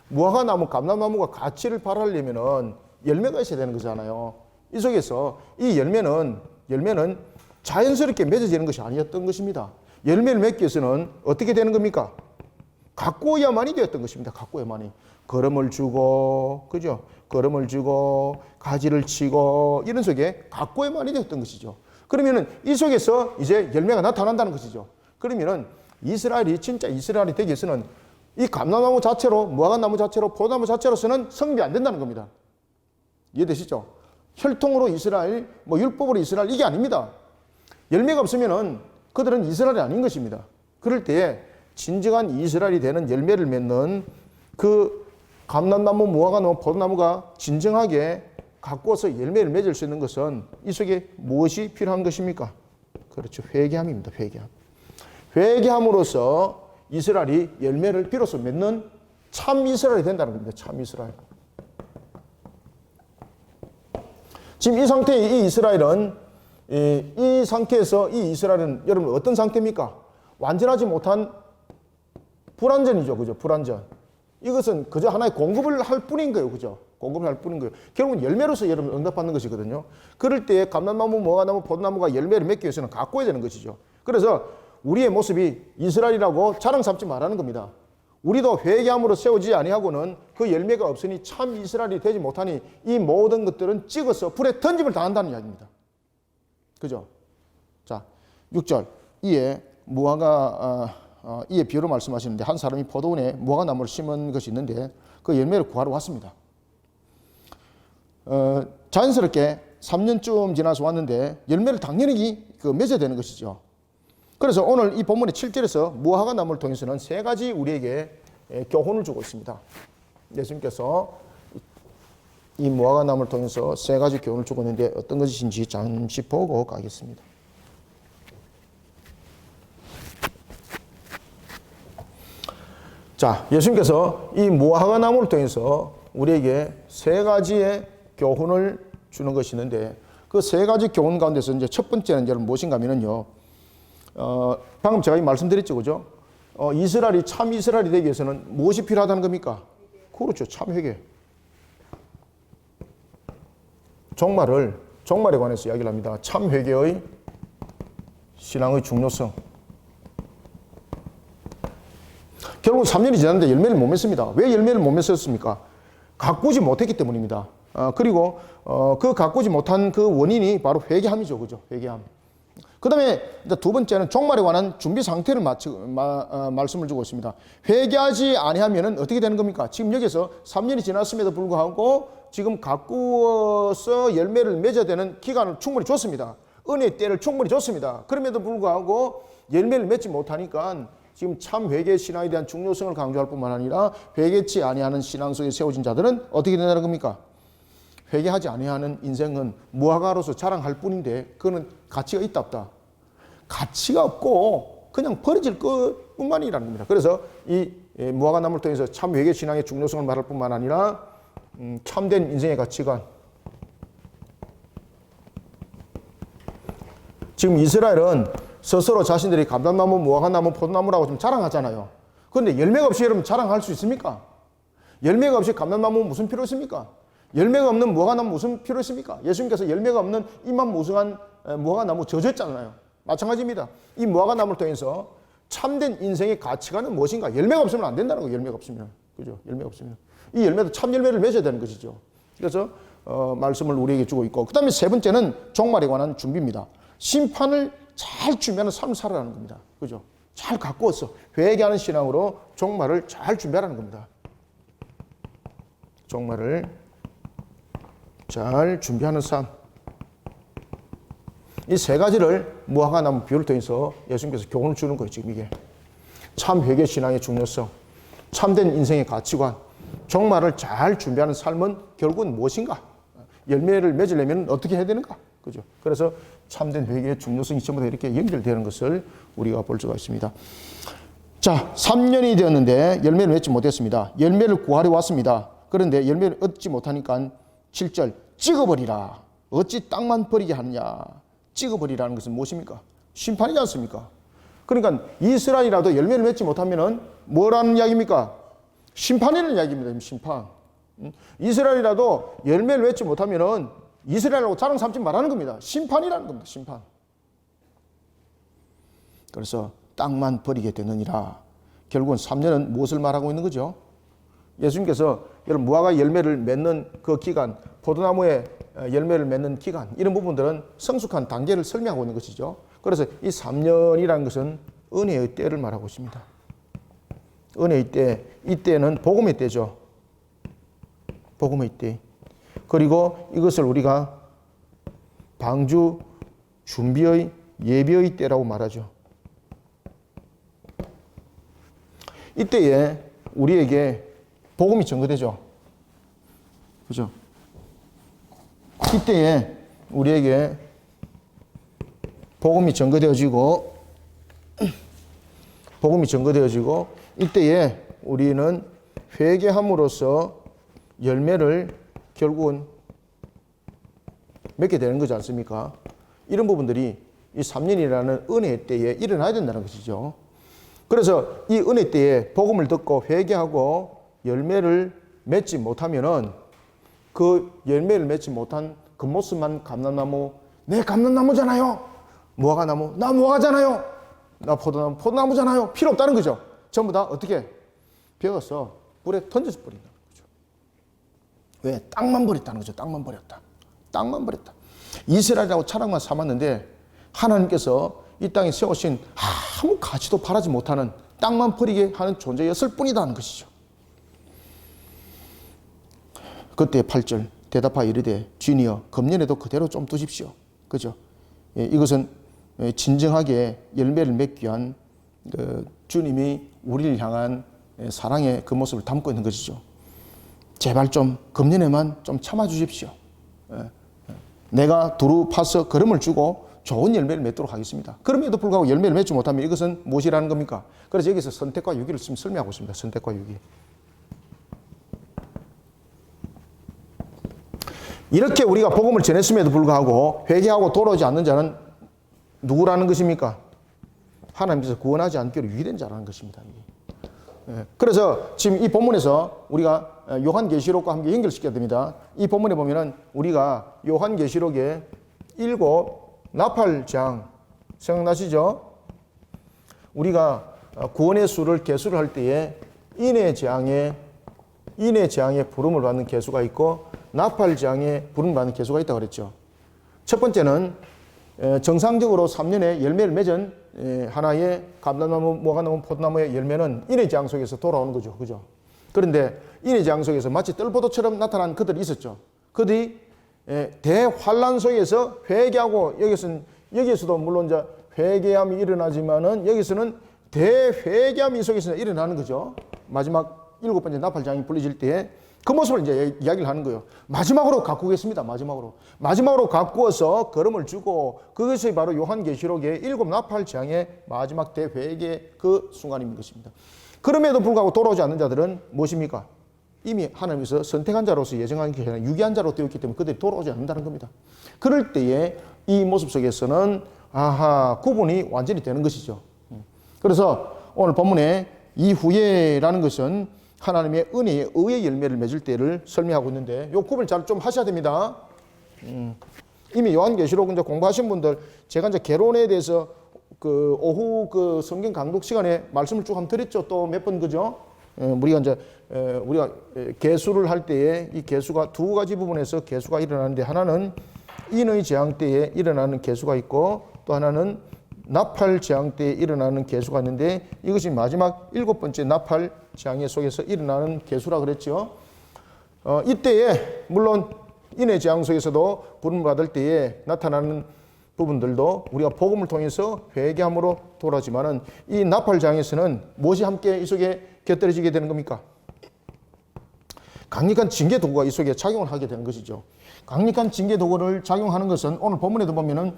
무화과나무, 감람나무가 가치를 발하려면 열매가 있어야 되는 거잖아요. 이 속에서 이 열매는 자연스럽게 맺어지는 것이 아니었던 것입니다. 열매를 맺기 위해서는 어떻게 되는 겁니까? 가꾸어야만이 되었던 것입니다. 가꾸어야만이. 거름을 주고, 그죠? 거름을 주고, 가지를 치고, 이런 속에 가꾸어야만이 되었던 것이죠. 그러면은 이 속에서 이제 열매가 나타난다는 것이죠. 그러면은 이스라엘이 진짜 이스라엘이 되기 위해서는 이 감람나무 자체로, 무화과나무 자체로, 포도나무 자체로서는 성립이 안 된다는 겁니다. 이해되시죠? 혈통으로 이스라엘, 율법으로 이스라엘, 이게 아닙니다. 열매가 없으면은 그들은 이스라엘이 아닌 것입니다. 그럴 때에 진정한 이스라엘이 되는 열매를 맺는 그 감람나무, 무화과나무, 포도나무가 진정하게 가꾸어서 열매를 맺을 수 있는 것은 이 속에 무엇이 필요한 것입니까? 그렇죠. 회개함입니다. 회개함으로써 이스라엘이 열매를 비로소 맺는 참 이스라엘이 된다는 겁니다. 참 이스라엘. 지금 이 상태의 이 이스라엘은 이 상태에서 이 이스라엘은 여러분 어떤 상태입니까? 완전하지 못한 불완전이죠. 그죠? 불완전. 이것은 그저 하나의 공급을 할 뿐인 거예요. 그죠? 공급을 할 뿐인 거예요. 결국은 열매로서 여러분 응답받는 것이거든요. 그럴 때 감람나무, 무화과나무, 포도나무가 열매를 맺기 위해서는 가꿔야 되는 것이죠. 그래서 우리의 모습이 이스라엘이라고 자랑 삼지 말라는 겁니다. 우리도 회개함으로 세우지 아니하고는 그 열매가 없으니 참 이스라엘이 되지 못하니 이 모든 것들은 찍어서 불에 던짐을 당한다는 이야기입니다. 그죠? 자, 6절. 이에 이에 비유로 말씀하시는데 한 사람이 포도원에 무화과나무를 심은 것이 있는데 그 열매를 구하러 왔습니다. 자연스럽게 3년쯤 지나서 왔는데 열매를 당연히 맺어야 되는 것이죠. 그래서 오늘 이 본문의 7절에서 무화과나무를 통해서는 세 가지 우리에게 교훈을 주고 있습니다. 예수님께서 이 무화과나무를 통해서 세 가지 교훈을 주고 있는데 어떤 것인지 잠시 보고 가겠습니다. 자, 예수님께서 이 무화과나무를 통해서 우리에게 세 가지의 교훈을 주는 것이 있는데 그 세 가지 교훈 가운데서 이제 첫 번째는 여러분 무엇인가 하면요. 방금 제가 말씀드렸죠, 그죠? 이스라엘이 참 이스라엘이 되기 위해서는 무엇이 필요하다는 겁니까? 그렇죠, 참 회개. 종말에 관해서 이야기를 합니다. 참 회개의 신앙의 중요성. 결국 3년이 지났는데 열매를 못 맺습니다. 왜 열매를 못 맺었습니까? 가꾸지 못했기 때문입니다. 그리고 그 가꾸지 못한 그 원인이 바로 회개함이죠, 그죠? 회개함. 그 다음에 두 번째는 종말에 관한 준비 상태를 말씀을 주고 있습니다. 회개하지 아니하면 어떻게 되는 겁니까? 지금 여기서 3년이 지났음에도 불구하고 지금 가꾸어서 열매를 맺어야 되는 기간을 충분히 줬습니다. 은혜의 때를 충분히 줬습니다. 그럼에도 불구하고 열매를 맺지 못하니까 지금 참 회개 신앙에 대한 중요성을 강조할 뿐만 아니라 회개치 아니하는 신앙 속에 세워진 자들은 어떻게 된다는 겁니까? 회개하지 아니하는 인생은 무화과로서 자랑할 뿐인데 그거는 가치가 있다 없다? 가치가 없고 그냥 버려질 것뿐만이라는 겁니다. 그래서 이 무화과나무를 통해서 참 회개 신앙의 중요성을 말할 뿐만 아니라 참된 인생의 가치관. 지금 이스라엘은 스스로 자신들이 감람나무, 무화과나무, 포도나무라고 좀 자랑하잖아요. 그런데 열매가 없이 여러분 자랑할 수 있습니까? 열매가 없이 감람나무 무슨 필요 있습니까? 열매가 없는 무화과나무 무슨 필요 있습니까? 예수님께서 열매가 없는 입만 무성한 무화과나무 저주했잖아요. 마찬가지입니다. 이 무화과나무를 통해서 참된 인생의 가치관은 무엇인가? 열매가 없으면 안 된다는 거예요. 열매가 없으면. 그죠? 열매가 없으면. 이 열매도 참 열매를 맺어야 되는 것이죠. 그래서 말씀을 우리에게 주고 있고, 그 다음에 세 번째는 종말에 관한 준비입니다. 심판을 잘 준비하는 삶을 살아라는 겁니다. 그죠? 잘 가꾸어서 회개하는 신앙으로 종말을 잘 준비하라는 겁니다. 종말을 잘 준비하는 삶. 이 세 가지를 무화과나무 비유를 통해서 예수님께서 교훈을 주는 거예요. 지금 이게 참 회개 신앙의 중요성, 참된 인생의 가치관, 종말을 잘 준비하는 삶은 결국은 무엇인가? 열매를 맺으려면 어떻게 해야 되는가? 그죠? 그래서 참된 회개의 중요성이 전부 다 이렇게 연결되는 것을 우리가 볼 수가 있습니다. 자, 3년이 되었는데 열매를 맺지 못했습니다. 열매를 구하러 왔습니다. 그런데 열매를 얻지 못하니까 7절 찍어버리라. 어찌 땅만 버리게 하느냐. 찍어버리라는 것은 무엇입니까? 심판이지 않습니까? 그러니까 이스라엘이라도 열매를 맺지 못하면 뭐라는 이야기입니까? 심판이라는 이야기입니다. 심판. 이스라엘이라도 열매를 맺지 못하면 이스라엘하고 자랑 삼지 말라는 겁니다. 심판이라는 겁니다. 심판. 그래서 땅만 버리게 되느니라. 결국은 3년은 무엇을 말하고 있는 거죠? 예수님께서 여러분 무화과 열매를 맺는 그 기간, 포도나무에 열매를 맺는 기간, 이런 부분들은 성숙한 단계를 설명하고 있는 것이죠. 그래서 이 3년이라는 것은 은혜의 때를 말하고 있습니다. 은혜의 때, 이때는 복음의 때죠. 복음의 때. 그리고 이것을 우리가 방주 준비의 예비의 때라고 말하죠. 이때에 우리에게 복음이 전거되죠. 그죠? 이때에 우리에게 복음이 전거되어지고 이때에 우리는 회개함으로써 열매를 결국은 맺게 되는 거지 않습니까? 이런 부분들이 이 3년이라는 은혜 때에 일어나야 된다는 것이죠. 그래서 이 은혜 때에 복음을 듣고 회개하고 열매를 맺지 못하면은 그 열매를 맺지 못한 그 모습만 감람나무, 내 감람나무잖아요. 무화과나무, 나 무화과잖아요. 나 포도나무, 포도나무잖아요. 필요 없다는 거죠. 전부 다 어떻게 베어서 불에 던져서 버린다는 거죠. 왜? 땅만 버렸다는 거죠. 땅만 버렸다. 땅만 버렸다. 이스라엘이라고 자랑만 삼았는데 하나님께서 이 땅에 세우신 아무 가치도 바라지 못하는 땅만 버리게 하는 존재였을 뿐이라는 것이죠. 그때 8절 대답하여 이르되 주니여 금년에도 그대로 좀 두십시오. 그죠? 예, 이것은 진정하게 열매를 맺기 위한 주님이 우리를 향한 사랑의 그 모습을 담고 있는 것이죠. 제발 좀 금년에만 좀 참아 주십시오. 내가 두루 파서 걸음을 주고 좋은 열매를 맺도록 하겠습니다. 그럼에도 불구하고 열매를 맺지 못하면 이것은 무엇이라는 겁니까? 그래서 여기서 선택과 유기를 지금 설명하고 있습니다. 선택과 유기. 이렇게 우리가 복음을 전했음에도 불구하고 회개하고 돌아오지 않는 자는 누구라는 것입니까? 하나님께서 구원하지 않기로 유기된 자라는 것입니다. 그래서 지금 이 본문에서 우리가 요한계시록과 함께 연결시켜야 됩니다. 이 본문에 보면은 우리가 요한계시록의 7 나팔장 생각나시죠? 우리가 구원의 수를 계수를 할 때에 인의 재앙에 부름을 받는 계수가 있고 나팔장에 부름을 받는 계수가 있다고 그랬죠. 첫 번째는 정상적으로 3년에 열매를 맺은 하나의 감람나무, 무화과나무, 포도나무의 열매는 인의 재앙 속에서 돌아오는 거죠. 그죠? 그런데 인의 재앙 속에서 마치 뜰보도처럼 나타난 그들이 있었죠. 그들이 대환란 속에서 회개하고 여기에서도 물론 이제 회개함이 일어나지만은 여기서는 대회개함이 속에서 일어나는 거죠. 마지막 7번째 나팔장이 불려질 때 그 모습을 이제 이야기를 하는 거예요. 마지막으로 가꾸겠습니다. 마지막으로 가꾸어서 걸음을 주고 그것이 바로 요한계시록의 7 나팔장의 마지막 대회개 그 순간인 것입니다. 그럼에도 불구하고 돌아오지 않는 자들은 무엇입니까? 이미 하나님께서 선택한 자로서 예정한 게 아니라 유기한 자로 되었기 때문에 그들이 돌아오지 않는다는 겁니다. 그럴 때에 이 모습 속에서는 구분이 완전히 되는 것이죠. 그래서 오늘 본문에 이후에라는 것은 하나님의 은혜의 의의 열매를 맺을 때를 설명하고 있는데 요 구분을 잘 좀 하셔야 됩니다. 이미 요한계시록 이제 공부하신 분들 제가 이제 개론에 대해서 그 오후 그 성경 강독 시간에 말씀을 쭉 한번 드렸죠. 또 몇 번 그죠? 우리가 개수를 할 때에 이 개수가 두 가지 부분에서 개수가 일어나는데 하나는 인의 재앙 때에 일어나는 개수가 있고 또 하나는 나팔 재앙 때에 일어나는 개수가 있는데 이것이 마지막 7번째 나팔 재앙의 속에서 일어나는 개수라 그랬죠. 이때에 물론 인의 재앙 속에서도 부름을 받을 때에 나타나는 부분들도 우리가 복음을 통해서 회개함으로 돌아오지만은 이 나팔 재앙에서는 무엇이 함께 이 속에 곁들여지게 되는 겁니까? 강력한 징계 도구가 이 속에 작용을 하게 되는 것이죠. 강력한 징계 도구를 작용하는 것은 오늘 본문에도 보면은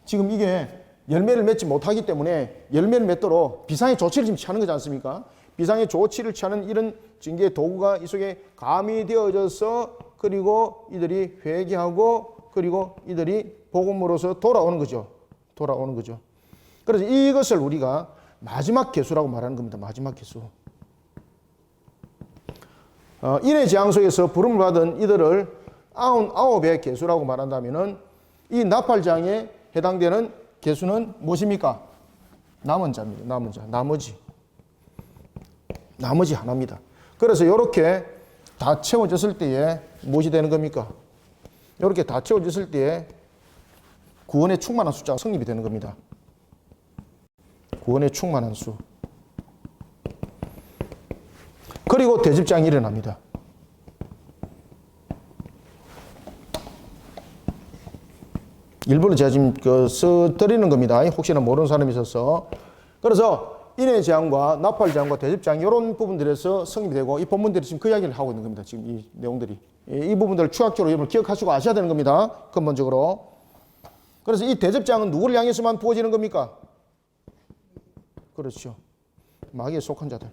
지금 이게 열매를 맺지 못하기 때문에 열매를 맺도록 비상의 조치를 지금 취하는 거지 않습니까? 비상의 조치를 취하는 이런 징계 도구가 이 속에 가미되어져서 그리고 이들이 회개하고 그리고 이들이 복음으로서 돌아오는 거죠. 그래서 이것을 우리가 마지막 개수라고 말하는 겁니다. 마지막 개수. 인의 재앙 속에서 부름을 받은 이들을 99의 개수라고 말한다면은 이 나팔장에 해당되는 개수는 무엇입니까? 남은 자입니다. 남은 자. 나머지 하나입니다. 그래서 이렇게 다 채워졌을 때에 무엇이 되는 겁니까? 이렇게 다 채워졌을 때에 구원의 충만한 숫자가 성립이 되는 겁니다. 구원의 충만한 수. 그리고 대집장이 일어납니다. 일부러 제가 지금 써드리는 겁니다. 혹시나 모르는 사람이 있어서. 그래서 인의 재앙과 나팔 재앙과 대집장 이런 부분들에서 성립이 되고 이 본문들이 지금 그 이야기를 하고 있는 겁니다. 지금 이 내용들이. 이 부분들을 추학적으로 여러분 기억하시고 아셔야 되는 겁니다. 근본적으로. 그래서 이 대접장은 누구를 향해서만 부어지는 겁니까? 그렇죠. 마귀에 속한 자들.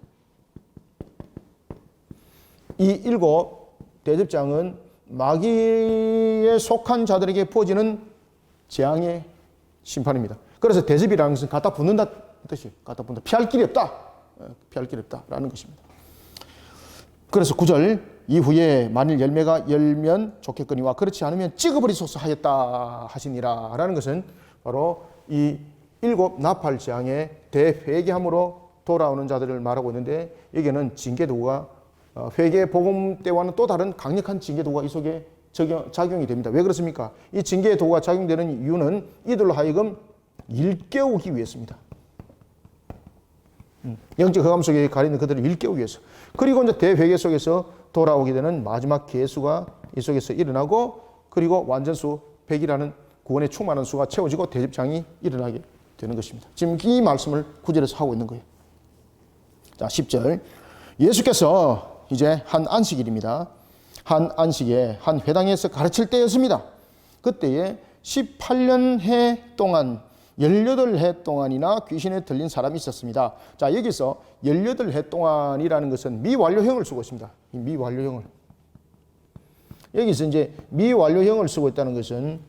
이 7 대접장은 마귀에 속한 자들에게 부어지는 재앙의 심판입니다. 그래서 대접이라는 것은 갖다 붙는다 뜻이 갖다 붙는다. 피할 길이 없다. 피할 길이 없다라는 것입니다. 그래서 9절 이후에 만일 열매가 열면 좋겠거니와 그렇지 않으면 찍어버리소서 하였다 하시니라 라는 것은 바로 이 7 나팔 재앙의 대회개함으로 돌아오는 자들을 말하고 있는데 여기에는 징계도구가 회개 복음 때와는 또 다른 강력한 징계도구가 이 속에 작용이 됩니다. 왜 그렇습니까? 이 징계도구가 작용되는 이유는 이들로 하여금 일깨우기 위해서입니다. 영적 흑암 속에 가리는 그들을 일깨우기 위해서. 그리고 이제 대회개 속에서 돌아오게 되는 마지막 계수가 이 속에서 일어나고 그리고 완전수 100이라는 구원의 충만한 수가 채워지고 대집장이 일어나게 되는 것입니다. 지금 이 말씀을 9절에서 하고 있는 거예요. 자, 10절. 예수께서 이제 한 안식일입니다. 한 안식에 한 회당에서 가르칠 때였습니다. 그때에 18년 해 동안 18해 동안이나 귀신에 들린 사람이 있었습니다. 자, 여기서 18해 동안이라는 것은 미완료형을 쓰고 있습니다. 이 미완료형을. 여기서 이제 미완료형을 쓰고 있다는 것은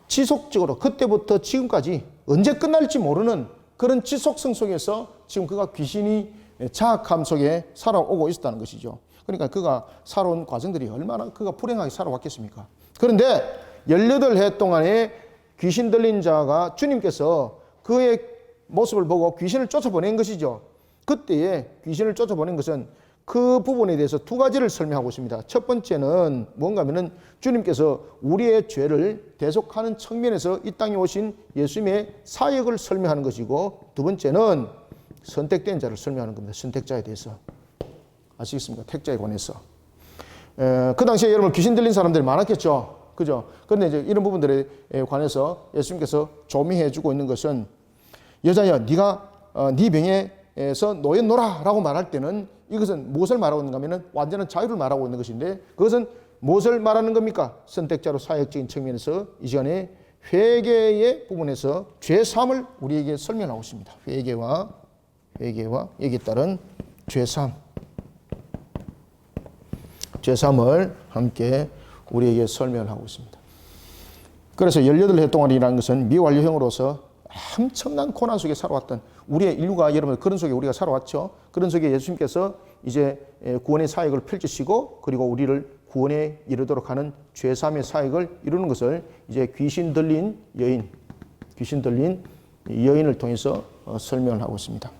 지속적으로 그때부터 지금까지 언제 끝날지 모르는 그런 지속성 속에서 지금 그가 귀신이 자학함 속에 살아오고 있었다는 것이죠. 그러니까 그가 살아온 과정들이 얼마나 그가 불행하게 살아왔겠습니까? 그런데 18해 동안에 귀신 들린 자가 주님께서 그의 모습을 보고 귀신을 쫓아보낸 것이죠. 그때에 귀신을 쫓아보낸 것은 그 부분에 대해서 두 가지를 설명하고 있습니다. 첫 번째는 뭔가 하면은 주님께서 우리의 죄를 대속하는 측면에서 이 땅에 오신 예수님의 사역을 설명하는 것이고 두 번째는 선택된 자를 설명하는 겁니다. 선택자에 대해서. 아시겠습니까? 택자에 관해서. 그 당시에 여러분 귀신 들린 사람들이 많았겠죠. 그죠? 그런데 이제 이런 부분들에 관해서 예수님께서 조명해 주고 있는 것은 여자여 네가 네 병에서 놓였노라라고 말할 때는 이것은 무엇을 말하고 있는가 하면은 완전한 자유를 말하고 있는 것인데 그것은 무엇을 말하는 겁니까? 선택자로 사역적인 측면에서 이 시간에 회개의 부분에서 죄사함을 우리에게 설명하고 있습니다. 회개와 여기에 따른 죄사함을 함께 우리에게 설명하고 있습니다. 그래서 18해 동안이라는 것은 미완료형으로서 엄청난 고난 속에 살아왔던 우리의 인류가 여러분 그런 속에 우리가 살아왔죠. 그런 속에 예수님께서 이제 구원의 사역을 펼치시고 그리고 우리를 구원에 이르도록 하는 죄사함의 사역을 이루는 것을 이제 귀신 들린 여인을 통해서 설명을 하고 있습니다.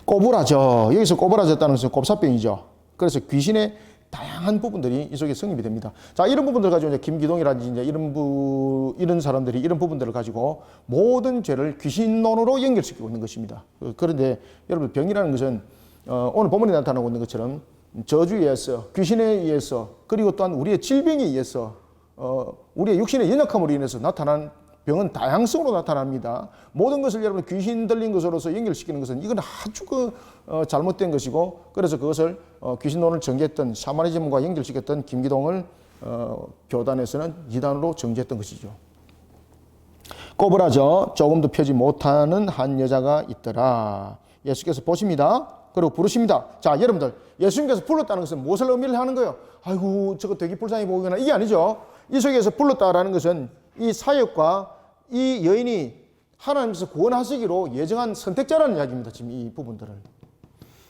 꼬부라져. 여기서 꼬부라졌다는 것은 곱사병이죠. 그래서 귀신의 다양한 부분들이 이 속에 성립이 됩니다. 자, 이런 부분들 가지고 이제 김기동이라든지 이제 이런 사람들이 이런 부분들을 가지고 모든 죄를 귀신론으로 연결시키고 있는 것입니다. 그런데 여러분 병이라는 것은 오늘 본문에 나타나고 있는 것처럼 저주에 의해서, 귀신에 의해서, 그리고 또한 우리의 질병에 의해서, 우리의 육신의 연약함으로 인해서 나타난 병은 다양성으로 나타납니다. 모든 것을 여러분 귀신 들린 것으로서 연결시키는 것은 이건 아주 잘못된 것이고 그래서 그것을 귀신론을 전개했던 샤머니즘과 연결시켰던 김기동을 교단에서는 이단으로 정죄했던 것이죠. 꼬부라져 조금도 펴지 못하는 한 여자가 있더라. 예수께서 보십니다. 그리고 부르십니다. 자, 여러분들 예수님께서 불렀다는 것은 무엇을 의미를 하는 거예요? 아이고 저거 되게 불쌍히 보이거나 이게 아니죠. 이 속에서 불렀다라는 것은 이 사역과 이 여인이 하나님께서 구원하시기로 예정한 선택자라는 이야기입니다. 지금 이 부분들을.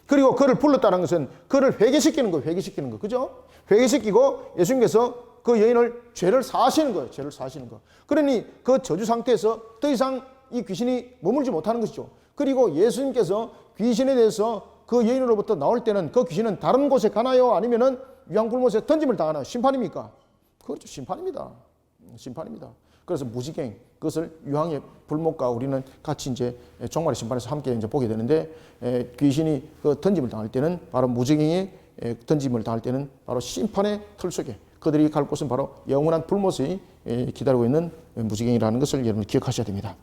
그리고 그를 불렀다는 것은 그를 회개시키는 거예요. 회개시키는 거. 그죠? 회개시키고 예수님께서 그 여인을 죄를 사하시는 거예요. 죄를 사하시는 거. 그러니 그 저주 상태에서 더 이상 이 귀신이 머물지 못하는 것이죠. 그리고 예수님께서 귀신에 대해서 그 여인으로부터 나올 때는 그 귀신은 다른 곳에 가나요? 아니면은 유황불못에 던짐을 당하나요? 심판입니까? 그렇죠. 심판입니다. 그래서 무지갱, 그것을 유황의 불못과 우리는 같이 이제 종말의 심판에서 함께 이제 보게 되는데, 귀신이 그 던짐을 당할 때는 바로 무지갱이 던짐을 당할 때는 바로 심판의 틀 속에 그들이 갈 곳은 바로 영원한 불못이 기다리고 있는 무지갱이라는 것을 여러분 기억하셔야 됩니다.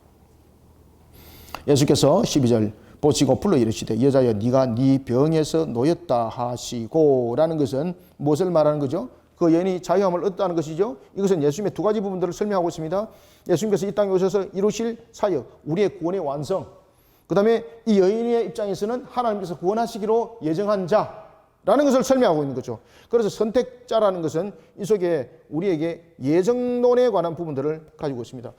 예수께서 12절 보시고 불러 이르시되 여자여 네가 네 병에서 놓였다 하시고 라는 것은 무엇을 말하는 거죠? 그 여인이 자유함을 얻었다는 것이죠. 이것은 예수님의 두 가지 부분들을 설명하고 있습니다. 예수님께서 이 땅에 오셔서 이루실 사역, 우리의 구원의 완성, 그 다음에 이 여인의 입장에서는 하나님께서 구원하시기로 예정한 자라는 것을 설명하고 있는 거죠. 그래서 선택자라는 것은 이 속에 우리에게 예정론에 관한 부분들을 가지고 있습니다.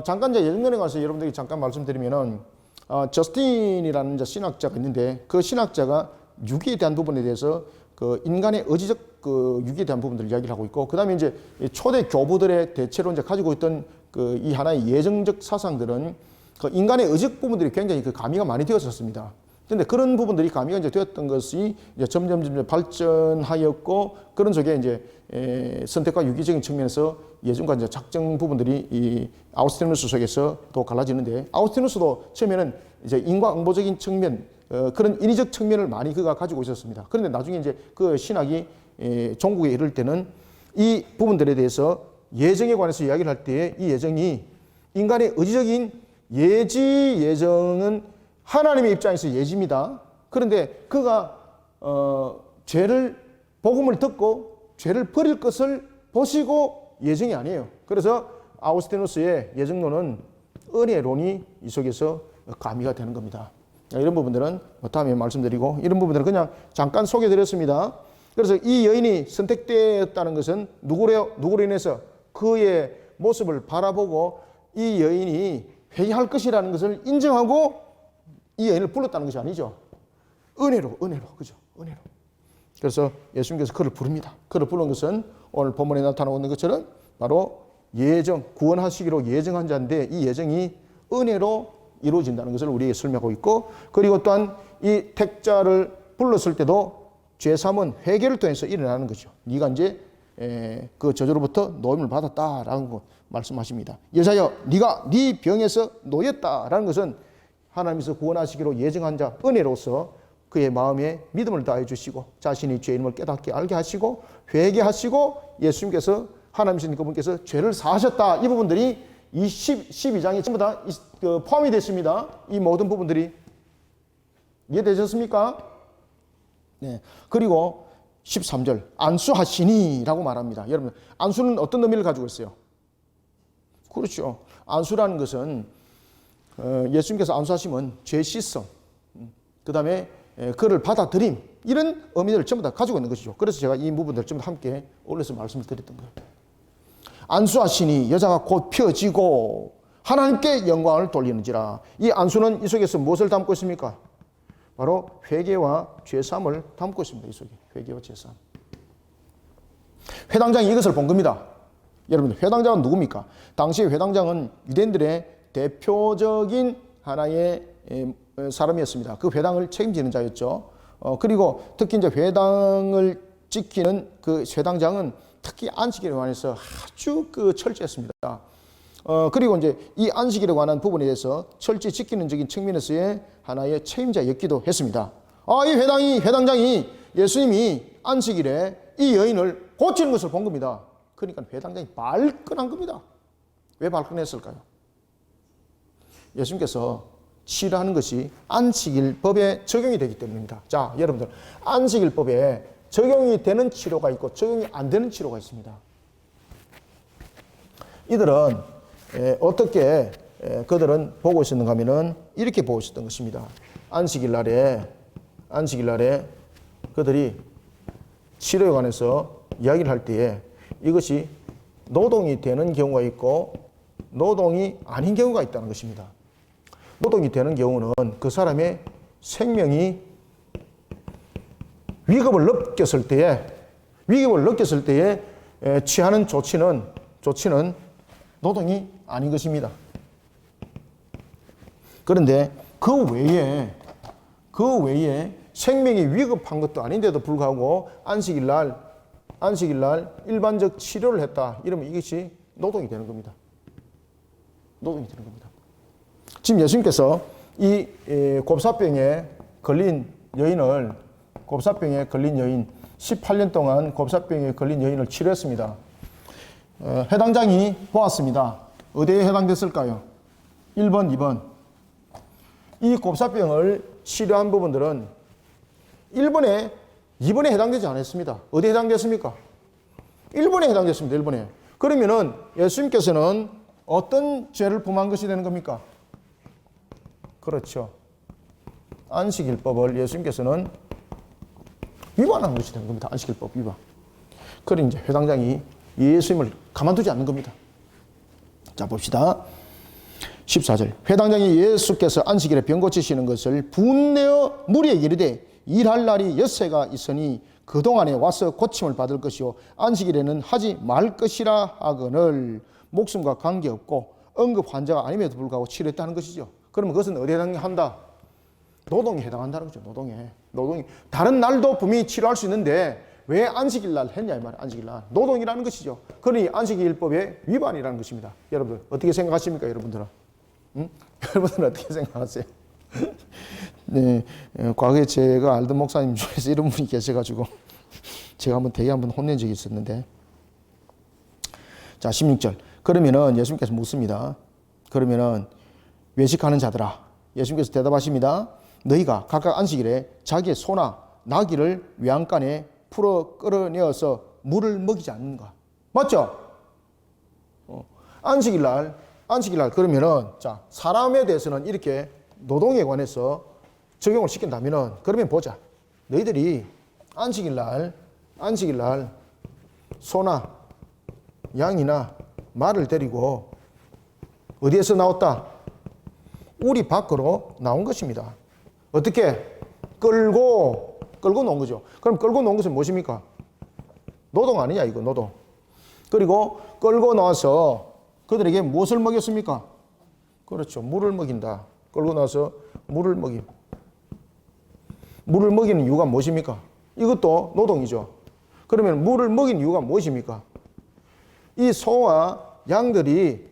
잠깐 이제 예정론에 관해서 여러분들에게 잠깐 말씀드리면은 저스틴이라는 신학자가 있는데 그 신학자가 유기에 대한 부분에 대해서 그 인간의 의지적 그 유기에 대한 부분들을 이야기를 하고 있고, 그 다음에 이제 초대 교부들의 대체로 이제 가지고 있던 그 이 하나의 예정적 사상들은 그 인간의 의지적 부분들이 굉장히 그 가미가 많이 되었었습니다. 그런데 그런 부분들이 가미가 이제 되었던 것이 이제 점점 발전하였고, 그런 속에 이제 선택과 유기적인 측면에서 예정과 이제 작정 부분들이 이 아우스티누스 속에서 또 갈라지는데, 아우스티누스도 처음에는 이제 인과응보적인 측면, 그런 인위적 측면을 많이 그가 가지고 있었습니다. 그런데 나중에 이제 그 신학이 종국에 이를 때는 이 부분들에 대해서 예정에 관해서 이야기를 할 때 이 예정이 인간의 의지적인 예정은 하나님의 입장에서 예지입니다. 그런데 그가 복음을 듣고 죄를 버릴 것을 보시고 예정이 아니에요. 그래서 아우스티누스의 예정론은 은혜론이 이 속에서 가미가 되는 겁니다. 이런 부분들은 다음에 말씀드리고, 이런 부분들은 그냥 잠깐 소개드렸습니다. 그래서 이 여인이 선택되었다는 것은 누구로 인해서 그의 모습을 바라보고 이 여인이 회개할 것이라는 것을 인정하고 이 여인을 불렀다는 것이 아니죠. 은혜로, 그죠? 은혜로. 그래서 예수님께서 그를 부릅니다. 그를 부른 것은 오늘 본문에 나타나고 있는 것처럼 바로 구원하시기로 예정한 자인데 이 예정이 은혜로 이루어진다는 것을 우리에게 설명하고 있고, 그리고 또한 이 택자를 불렀을 때도 죄사함은 회개를 통해서 일어나는 거죠. 네가 이제 그 저주로부터 노임을 받았다라는 거 말씀하십니다. 여자여 네가 네 병에서 놓였다라는 것은 하나님께서 구원하시기로 예정한 자 은혜로서 그의 마음에 믿음을 다해 주시고 자신이 죄인임을 깨닫게 알게 하시고 회개하시고 예수님께서 하나님이신 그분께서 죄를 사하셨다. 이 부분들이 이 12장에 전부 다 포함이 됐습니다. 이 모든 부분들이. 이해되셨습니까? 네. 그리고 13절 안수하시니라고 말합니다. 여러분, 안수는 어떤 의미를 가지고 있어요? 그렇죠. 안수라는 것은 예수님께서 안수하시면 죄 씻음, 그 다음에 그를 받아들임, 이런 의미를 전부 다 가지고 있는 것이죠. 그래서 제가 이 부분들을 전부 다 함께 올려서 말씀을 드렸던 거예요. 안수하시니 여자가 곧 펴지고 하나님께 영광을 돌리는지라. 이 안수는 이 속에서 무엇을 담고 있습니까? 바로 회개와 죄사함을 담고 있습니다. 이 속에 회개와 죄사함. 회당장이 이것을 본 겁니다. 여러분, 회당장은 누굽니까? 당시 회당장은 유대인들의 대표적인 하나의 사람이었습니다. 그 회당을 책임지는 자였죠. 그리고 특히 이제 회당을 지키는 그 회당장은 특히 안식일에 관해서 아주 철저했습니다. 그리고 이제 이 안식일에 관한 부분에 대해서 철저히 지키는적인 측면에서의 하나의 책임자였기도 했습니다. 이 회당장이 예수님이 안식일에 이 여인을 고치는 것을 본 겁니다. 그러니까 회당장이 발끈한 겁니다. 왜 발끈했을까요? 예수님께서 치료하는 것이 안식일법에 적용이 되기 때문입니다. 자, 여러분들, 안식일법에 적용이 되는 치료가 있고 적용이 안 되는 치료가 있습니다. 이들은 어떻게 그들은 보고 있었는가 하면은 이렇게 보고 있었던 것입니다. 안식일 날에 그들이 치료에 관해서 이야기를 할 때에 이것이 노동이 되는 경우가 있고 노동이 아닌 경우가 있다는 것입니다. 노동이 되는 경우는 그 사람의 생명이 위급을 느꼈을 때에 취하는 조치는 노동이 아닌 것입니다. 그런데 그 외에 생명이 위급한 것도 아닌데도 불구하고 안식일 날 일반적 치료를 했다. 이러면 이것이 노동이 되는 겁니다. 노동이 되는 겁니다. 지금 예수님께서 이 곱사병에 걸린 여인 18년 동안 곱사병에 걸린 여인을 치료했습니다. 회당장이 보았습니다. 어디에 해당됐을까요? 1번, 2번. 이 곱사병을 치료한 부분들은 1번에, 2번에 해당되지 않았습니다. 어디에 해당됐습니까? 1번에 해당됐습니다. 1번에. 그러면은 예수님께서는 어떤 죄를 범한 것이 되는 겁니까? 그렇죠. 안식일법을 예수님께서는 위반한 것이 되는 겁니다. 안식일법 위반. 그러니 이제 회당장이 예수님을 가만두지 않는 겁니다. 자, 봅시다. 14절. 회당장이 예수께서 안식일에 병 고치시는 것을 분내어 무리에게 이르되 일할 날이 엿새가 있으니 그동안에 와서 고침을 받을 것이요 안식일에는 하지 말 것이라 하거늘. 목숨과 관계없고 응급 환자가 아님에도 불구하고 치료했다는 것이죠. 그러면 그것은 어디에 해당한다? 노동에 해당한다는 거죠. 노동이. 다른 날도 분명히 치료할 수 있는데 왜 안식일 날 했냐 이 말이에요. 안식일 날. 노동이라는 것이죠. 그러니 안식일법의 위반이라는 것입니다. 여러분들 어떻게 생각하십니까? 여러분들은? 응? 여러분들은 어떻게 생각하세요? 네, 과거에 제가 알던 목사님 중에서 이런 분이 계셔가지고 제가 되게 한번 혼낸 적이 있었는데, 자 16절. 그러면은 예수님께서 묻습니다. 그러면은 외식하는 자들아, 예수님께서 대답하십니다. 너희가 각각 안식일에 자기의 소나 나귀를 외양간에 풀어 끌어내어서 물을 먹이지 않는가? 맞죠? 안식일 날 그러면은 자 사람에 대해서는 이렇게 노동에 관해서 적용을 시킨다면은 그러면 보자. 너희들이 안식일 날 소나 양이나 말을 데리고 어디에서 나왔다? 우리 밖으로 나온 것입니다. 어떻게? 끌고 놓은 거죠. 그럼 끌고 놓은 것은 무엇입니까? 노동 아니냐 이거 노동. 그리고 끌고 나와서 그들에게 무엇을 먹였습니까? 그렇죠. 물을 먹인다. 끌고 나와서 물을 먹임. 물을 먹이는 이유가 무엇입니까? 이것도 노동이죠. 그러면 물을 먹이는 이유가 무엇입니까? 이 소와 양들이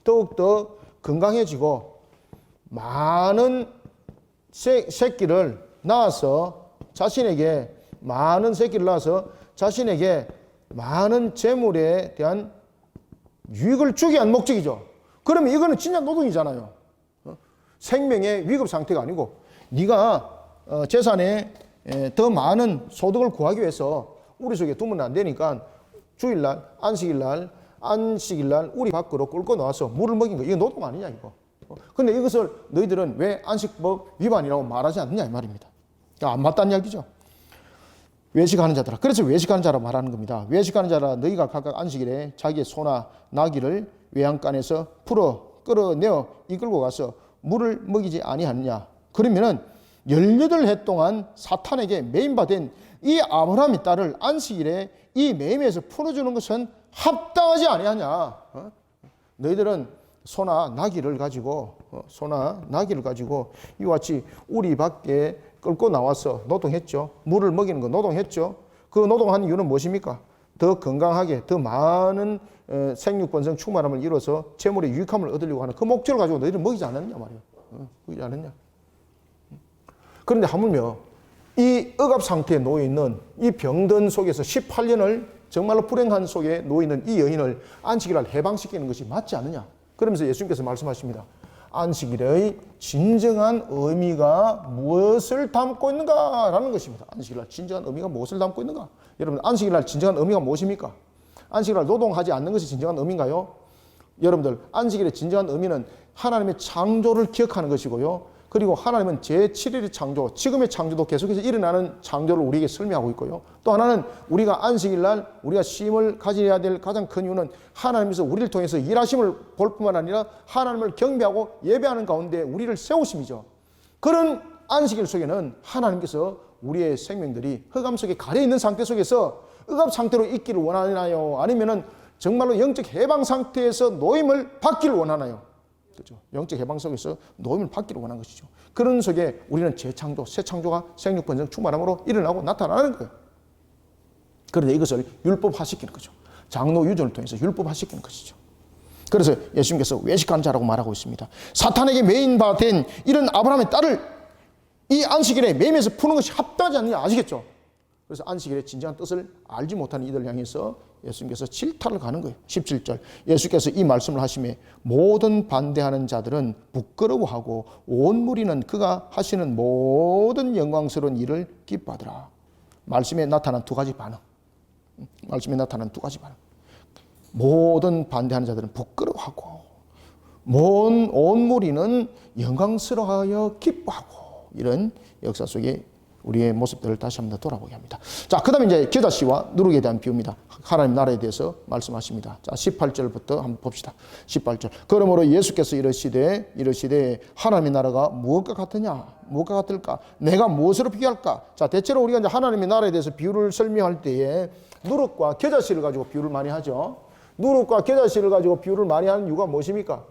더욱더 건강해지고 많은 새끼를 낳아서 자신에게 많은 재물에 대한 유익을 주기 위한 목적이죠. 그러면 이거는 진짜 노동이잖아요. 생명의 위급 상태가 아니고 네가 재산에 더 많은 소득을 구하기 위해서 우리 속에 두면 안 되니까 주일날, 안식일날 우리 밖으로 끌고 나와서 물을 먹인 거, 이거 노동 아니냐 이거. 근데 이것을 너희들은 왜 안식법 위반이라고 말하지 않느냐 이 말입니다. 안 맞다는 이야기죠. 외식하는 자들아. 그래서 외식하는 자라 말하는 겁니다. 외식하는 자라 너희가 각각 안식일에 자기의 소나 나귀를 외양간에서 풀어 끌어내어 이끌고 가서 물을 먹이지 아니하느냐. 그러면은 18해 동안 사탄에게 매임받은 이 아브라함의 딸을 안식일에 이 매임에서 풀어주는 것은 합당하지 아니하냐. 너희들은 소나 나귀를 가지고 이와 같이 우리 밖에 끌고 나와서 노동했죠. 물을 먹이는 거 노동했죠. 그 노동하는 이유는 무엇입니까? 더 건강하게 더 많은 생육번성 충만함을 이뤄서 재물의 유익함을 얻으려고 하는 그 목적을 가지고 너희를 먹이지 않았냐 말이에요. 먹이지 않았냐. 그런데 하물며 이 억압 상태에 놓여있는 이 병든 속에서 18년을 정말로 불행한 속에 놓여있는 이 여인을 안식일날 해방시키는 것이 맞지 않느냐. 그러면서 예수님께서 말씀하십니다. 안식일의 진정한 의미가 무엇을 담고 있는가라는 것입니다. 안식일날 진정한 의미가 무엇을 담고 있는가? 여러분, 안식일날 진정한 의미가 무엇입니까? 안식일날 노동하지 않는 것이 진정한 의미인가요? 여러분들, 안식일의 진정한 의미는 하나님의 창조를 기억하는 것이고요. 그리고 하나님은 제7일의 창조, 지금의 창조도 계속해서 일어나는 창조를 우리에게 설명하고 있고요. 또 하나는 우리가 안식일날 우리가 쉼을 가져야 될 가장 큰 이유는 하나님께서 우리를 통해서 일하심을 볼 뿐만 아니라 하나님을 경배하고 예배하는 가운데 우리를 세우심이죠. 그런 안식일 속에는 하나님께서 우리의 생명들이 흑암 속에 가려있는 상태 속에서 억압 상태로 있기를 원하나요? 아니면은 정말로 영적 해방 상태에서 노임을 받기를 원하나요? 그렇죠. 영적 해방 속에서 노임을 받기를 원한 것이죠. 그런 속에 우리는 재창조, 새 창조가 생육번성 충만함으로 일어나고 나타나는 거예요. 그런데 이것을 율법화시키는 거죠. 장로 유전을 통해서 율법화시키는 것이죠. 그래서 예수님께서 외식하는 자라고 말하고 있습니다. 사탄에게 매인바 된 이런 아브라함의 딸을 이 안식일에 매임해서 푸는 것이 합당하지 않느냐 아시겠죠? 그래서 안식일의 진정한 뜻을 알지 못하는 이들을 향해서 예수님께서 질타를 가는 거예요. 17절 예수께서 이 말씀을 하시매 모든 반대하는 자들은 부끄러워하고 온 무리는 그가 하시는 모든 영광스러운 일을 기뻐하더라. 말씀에 나타난 두 가지 반응. 모든 반대하는 자들은 부끄러워하고 온 무리는 영광스러워하여 기뻐하고, 이런 역사 속에 우리의 모습들을 다시 한번 돌아보게 합니다. 자, 그 다음에 이제 겨자씨와 누룩에 대한 비유입니다. 하나님 나라에 대해서 말씀하십니다. 자, 18절부터 한번 봅시다. 18절. 그러므로 예수께서 이르시되 하나님의 나라가 무엇과 같으냐? 무엇과 같을까? 내가 무엇으로 비교할까? 자, 대체로 우리가 이제 하나님의 나라에 대해서 비유를 설명할 때에 누룩과 겨자씨를 가지고 비유를 많이 하죠. 누룩과 겨자씨를 가지고 비유를 많이 하는 이유가 무엇입니까?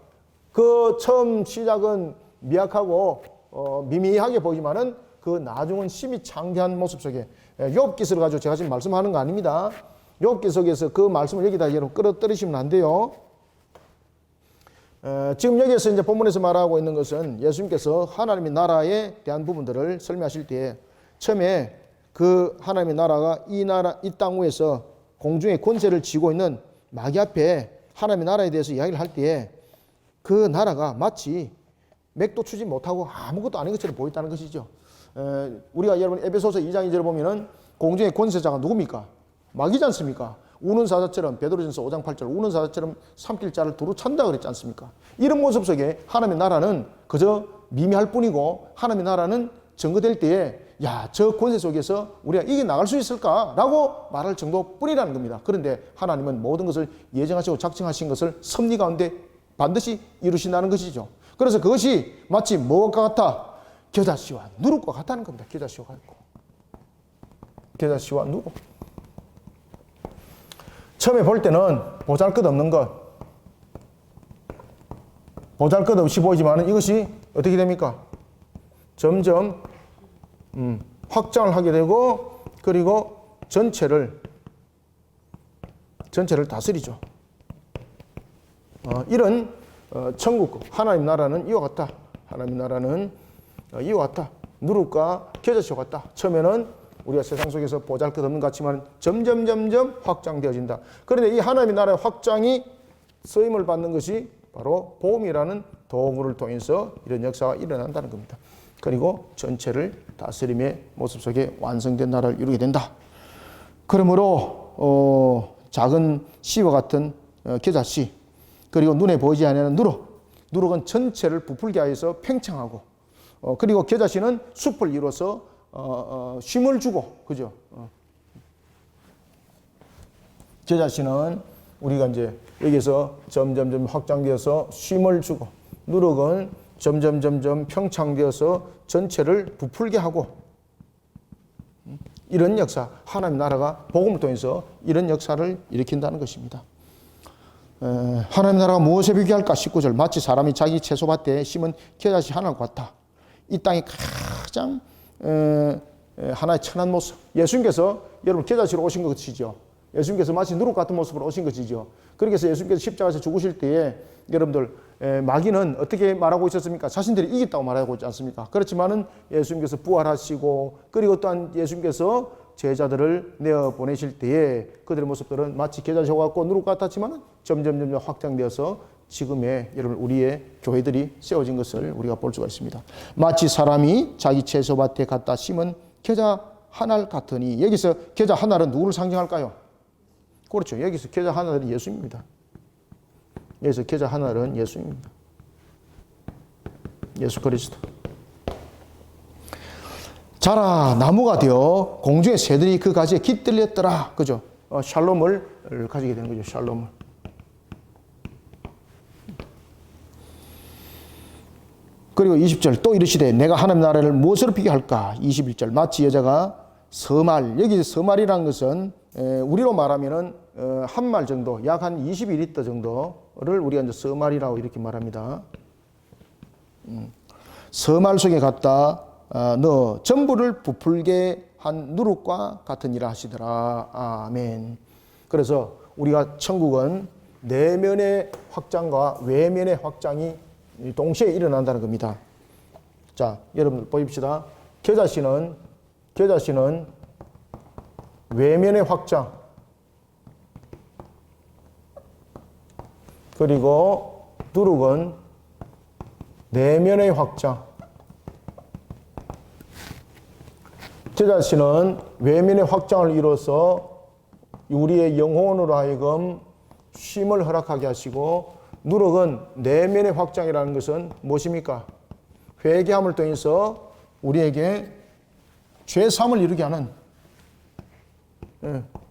그 처음 시작은 미약하고 미미하게 보이지만은 그 나중은 심히 창대한 모습 속에 욥기서를 가지고 제가 지금 말씀하는 거 아닙니다. 욥기 속에서 그 말씀을 여기다 여러분 끌어들이시면 안 돼요. 지금 여기에서 이제 본문에서 말하고 있는 것은 예수님께서 하나님의 나라에 대한 부분들을 설명하실 때 처음에 그 하나님의 나라가 이 땅 위에서 공중의 권세를 쥐고 있는 마귀 앞에 하나님의 나라에 대해서 이야기를 할 때에 그 나라가 마치 맥도 추지 못하고 아무것도 아닌 것처럼 보였다는 것이죠. 우리가 여러분 에베소서 2장 2절을 보면은 공중의 권세자가 누굽니까? 마귀지 않습니까? 우는 사자처럼, 베드로전서 5장 8절 우는 사자처럼 삼킬 자를 두루 찬다 그랬지 않습니까? 이런 모습 속에 하나님의 나라는 그저 미미할 뿐이고 하나님의 나라는 증거될 때에 야, 저 권세 속에서 우리가 이겨나갈 수 있을까라고 말할 정도뿐이라는 겁니다. 그런데 하나님은 모든 것을 예정하시고 작정하신 것을 섭리 가운데 반드시 이루신다는 것이죠. 그래서 그것이 마치 무엇과 같아? 겨자씨와 누룩과 같다는 겁니다. 겨자씨와 같고. 겨자씨와 누룩. 처음에 볼 때는 보잘것없는 것, 보잘것없이 보이지만 이것이 어떻게 됩니까? 점점 확장을 하게 되고, 그리고 전체를 다스리죠. 이런 천국, 하나님 나라는 이와 같다. 하나님 나라는 이와 같다. 누룩과 겨자씨와 같다. 처음에는 우리가 세상 속에서 보잘것없는 것 같지만 점점 확장되어진다. 그런데 이 하나님의 나라의 확장이 쓰임을 받는 것이 바로 복음이라는 도구를 통해서 이런 역사가 일어난다는 겁니다. 그리고 전체를 다스림의 모습 속에 완성된 나라를 이루게 된다. 그러므로 작은 씨와 같은 겨자씨, 그리고 눈에 보이지 않는 누룩은 전체를 부풀게 하여서 팽창하고, 그리고 겨자씨는 숲을 이루어서 쉼을 주고, 그죠? 겨자씨는 우리가 이제 여기서 점점 확장되어서 쉼을 주고, 누룩은 점점 평창되어서 전체를 부풀게 하고, 이런 역사, 하나님 나라가 복음을 통해서 이런 역사를 일으킨다는 것입니다. 하나님 나라가 무엇에 비교할까? 19절. 마치 사람이 자기 채소밭에 심은 겨자씨 하나와 같다. 이 땅이 가장 하나의 천한 모습. 예수님께서 여러분 겨자씨로 오신 것이죠. 예수님께서 마치 누룩 같은 모습으로 오신 것이죠. 그렇게 해서 예수님께서 십자가에서 죽으실 때에 여러분들 마귀는 어떻게 말하고 있었습니까? 자신들이 이겼다고 말하고 있지 않습니까? 그렇지만은 예수님께서 부활하시고, 그리고 또한 예수님께서 제자들을 내어 보내실 때에 그들의 모습들은 마치 겨자씨와 같고 누룩 같았지만은 점점 확장되어서 지금의 여러분 우리의 교회들이 세워진 것을 우리가 볼 수가 있습니다. 마치 사람이 자기 채소밭에 갖다 심은 겨자 하나 같으니, 여기서 겨자 하나는 누구를 상징할까요? 그렇죠. 여기서 겨자 하나는 예수입니다. 여기서 겨자 하나는 예수입니다. 예수 그리스도. 자라 나무가 되어 공중의 새들이 그 가지에 깃들렸더라. 그죠? 샬롬을 가지게 되는 거죠. 샬롬을. 그리고 20절 또 이르시되 내가 하나님 나라를 무엇으로 비교할까? 21절 마치 여자가 서말, 여기 서말이라는 것은 우리로 말하면은 한 말 정도, 약 한 22리터 정도를 우리가 이제 서말이라고 이렇게 말합니다. 서말 속에 갖다 넣어 전부를 부풀게 한 누룩과 같은 일을 하시더라. 아멘. 그래서 우리가 천국은 내면의 확장과 외면의 확장이 동시에 일어난다는 겁니다. 자, 여러분 보십시다. 겨자씨는 외면의 확장, 그리고 누룩은 내면의 확장. 겨자씨는 외면의 확장을 이뤄서 우리의 영혼으로 하여금 쉼을 허락하게 하시고, 누룩은 내면의 확장이라는 것은 무엇입니까? 회개함을 통해서 우리에게 죄사함을 이루게 하는,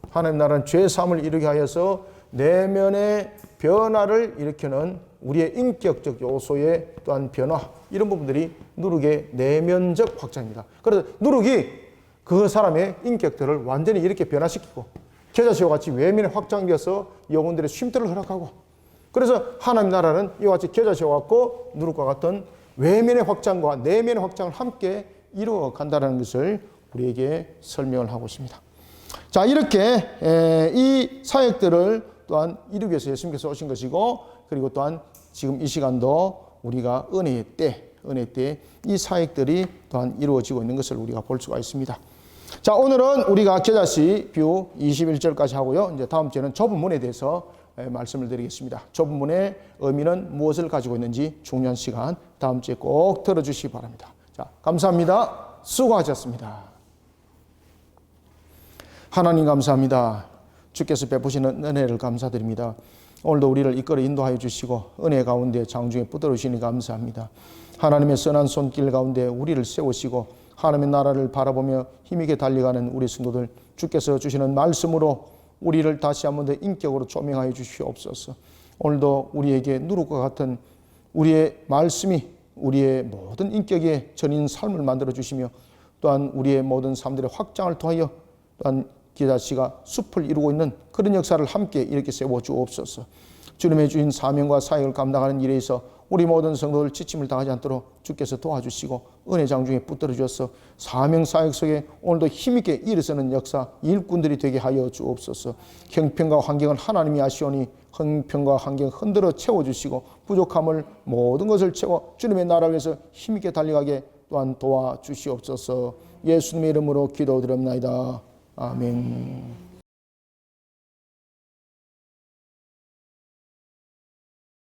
하나님 나라는 죄사함을 이루게 하여서 내면의 변화를 일으키는 우리의 인격적 요소의 또한 변화, 이런 부분들이 누룩의 내면적 확장입니다. 그래서 누룩이 그 사람의 인격들을 완전히 이렇게 변화시키고, 겨자씨와 같이 외면의 확장되어서 영혼들의 쉼터를 허락하고, 그래서 하나님 나라는 이와 같이 겨자씨와 같고 누룩과 같은 외면의 확장과 내면의 확장을 함께 이루어 간다는 것을 우리에게 설명을 하고 있습니다. 자, 이렇게 이 사역들을 또한 이루기 위해서 예수님께서 오신 것이고, 그리고 또한 지금 이 시간도 우리가 은혜의 때 이 사역들이 또한 이루어지고 있는 것을 우리가 볼 수가 있습니다. 자, 오늘은 우리가 겨자씨 뷰 21절까지 하고요. 이제 다음 주에는 좁은 문에 대해서 말씀을 드리겠습니다. 좁은 문의 의미는 무엇을 가지고 있는지 중요한 시간 다음 주에 꼭 들어주시기 바랍니다. 자, 감사합니다. 수고하셨습니다. 하나님 감사합니다. 주께서 베푸시는 은혜를 감사드립니다. 오늘도 우리를 이끌어 인도하여 주시고 은혜 가운데 장중에 붙들으시니 감사합니다. 하나님의 선한 손길 가운데 우리를 세우시고 하나님의 나라를 바라보며 힘있게 달려가는 우리 성도들, 주께서 주시는 말씀으로 우리를 다시 한번 더 인격으로 조명하여 주시옵소서. 오늘도 우리에게 누룩과 같은 우리의 말씀이 우리의 모든 인격의 전인 삶을 만들어 주시며, 또한 우리의 모든 삶들의 확장을 통하여 또한 겨자씨가 숲을 이루고 있는 그런 역사를 함께 이렇게 세워 주옵소서. 주님의 주신 사명과 사역을 감당하는 일에 있어 우리 모든 성도들 지침을 당하지 않도록 주께서 도와주시고 은혜 장중에 붙들어 주셔서 사명 사역 속에 오늘도 힘있게 일어서는 역사 일꾼들이 되게 하여 주옵소서. 형편과 환경을 하나님이 아시오니 형편과 환경 흔들어 채워주시고 부족함을 모든 것을 채워 주님의 나라를 위해서 힘있게 달려가게 또한 도와주시옵소서. 예수님의 이름으로 기도드립나이다. 아멘.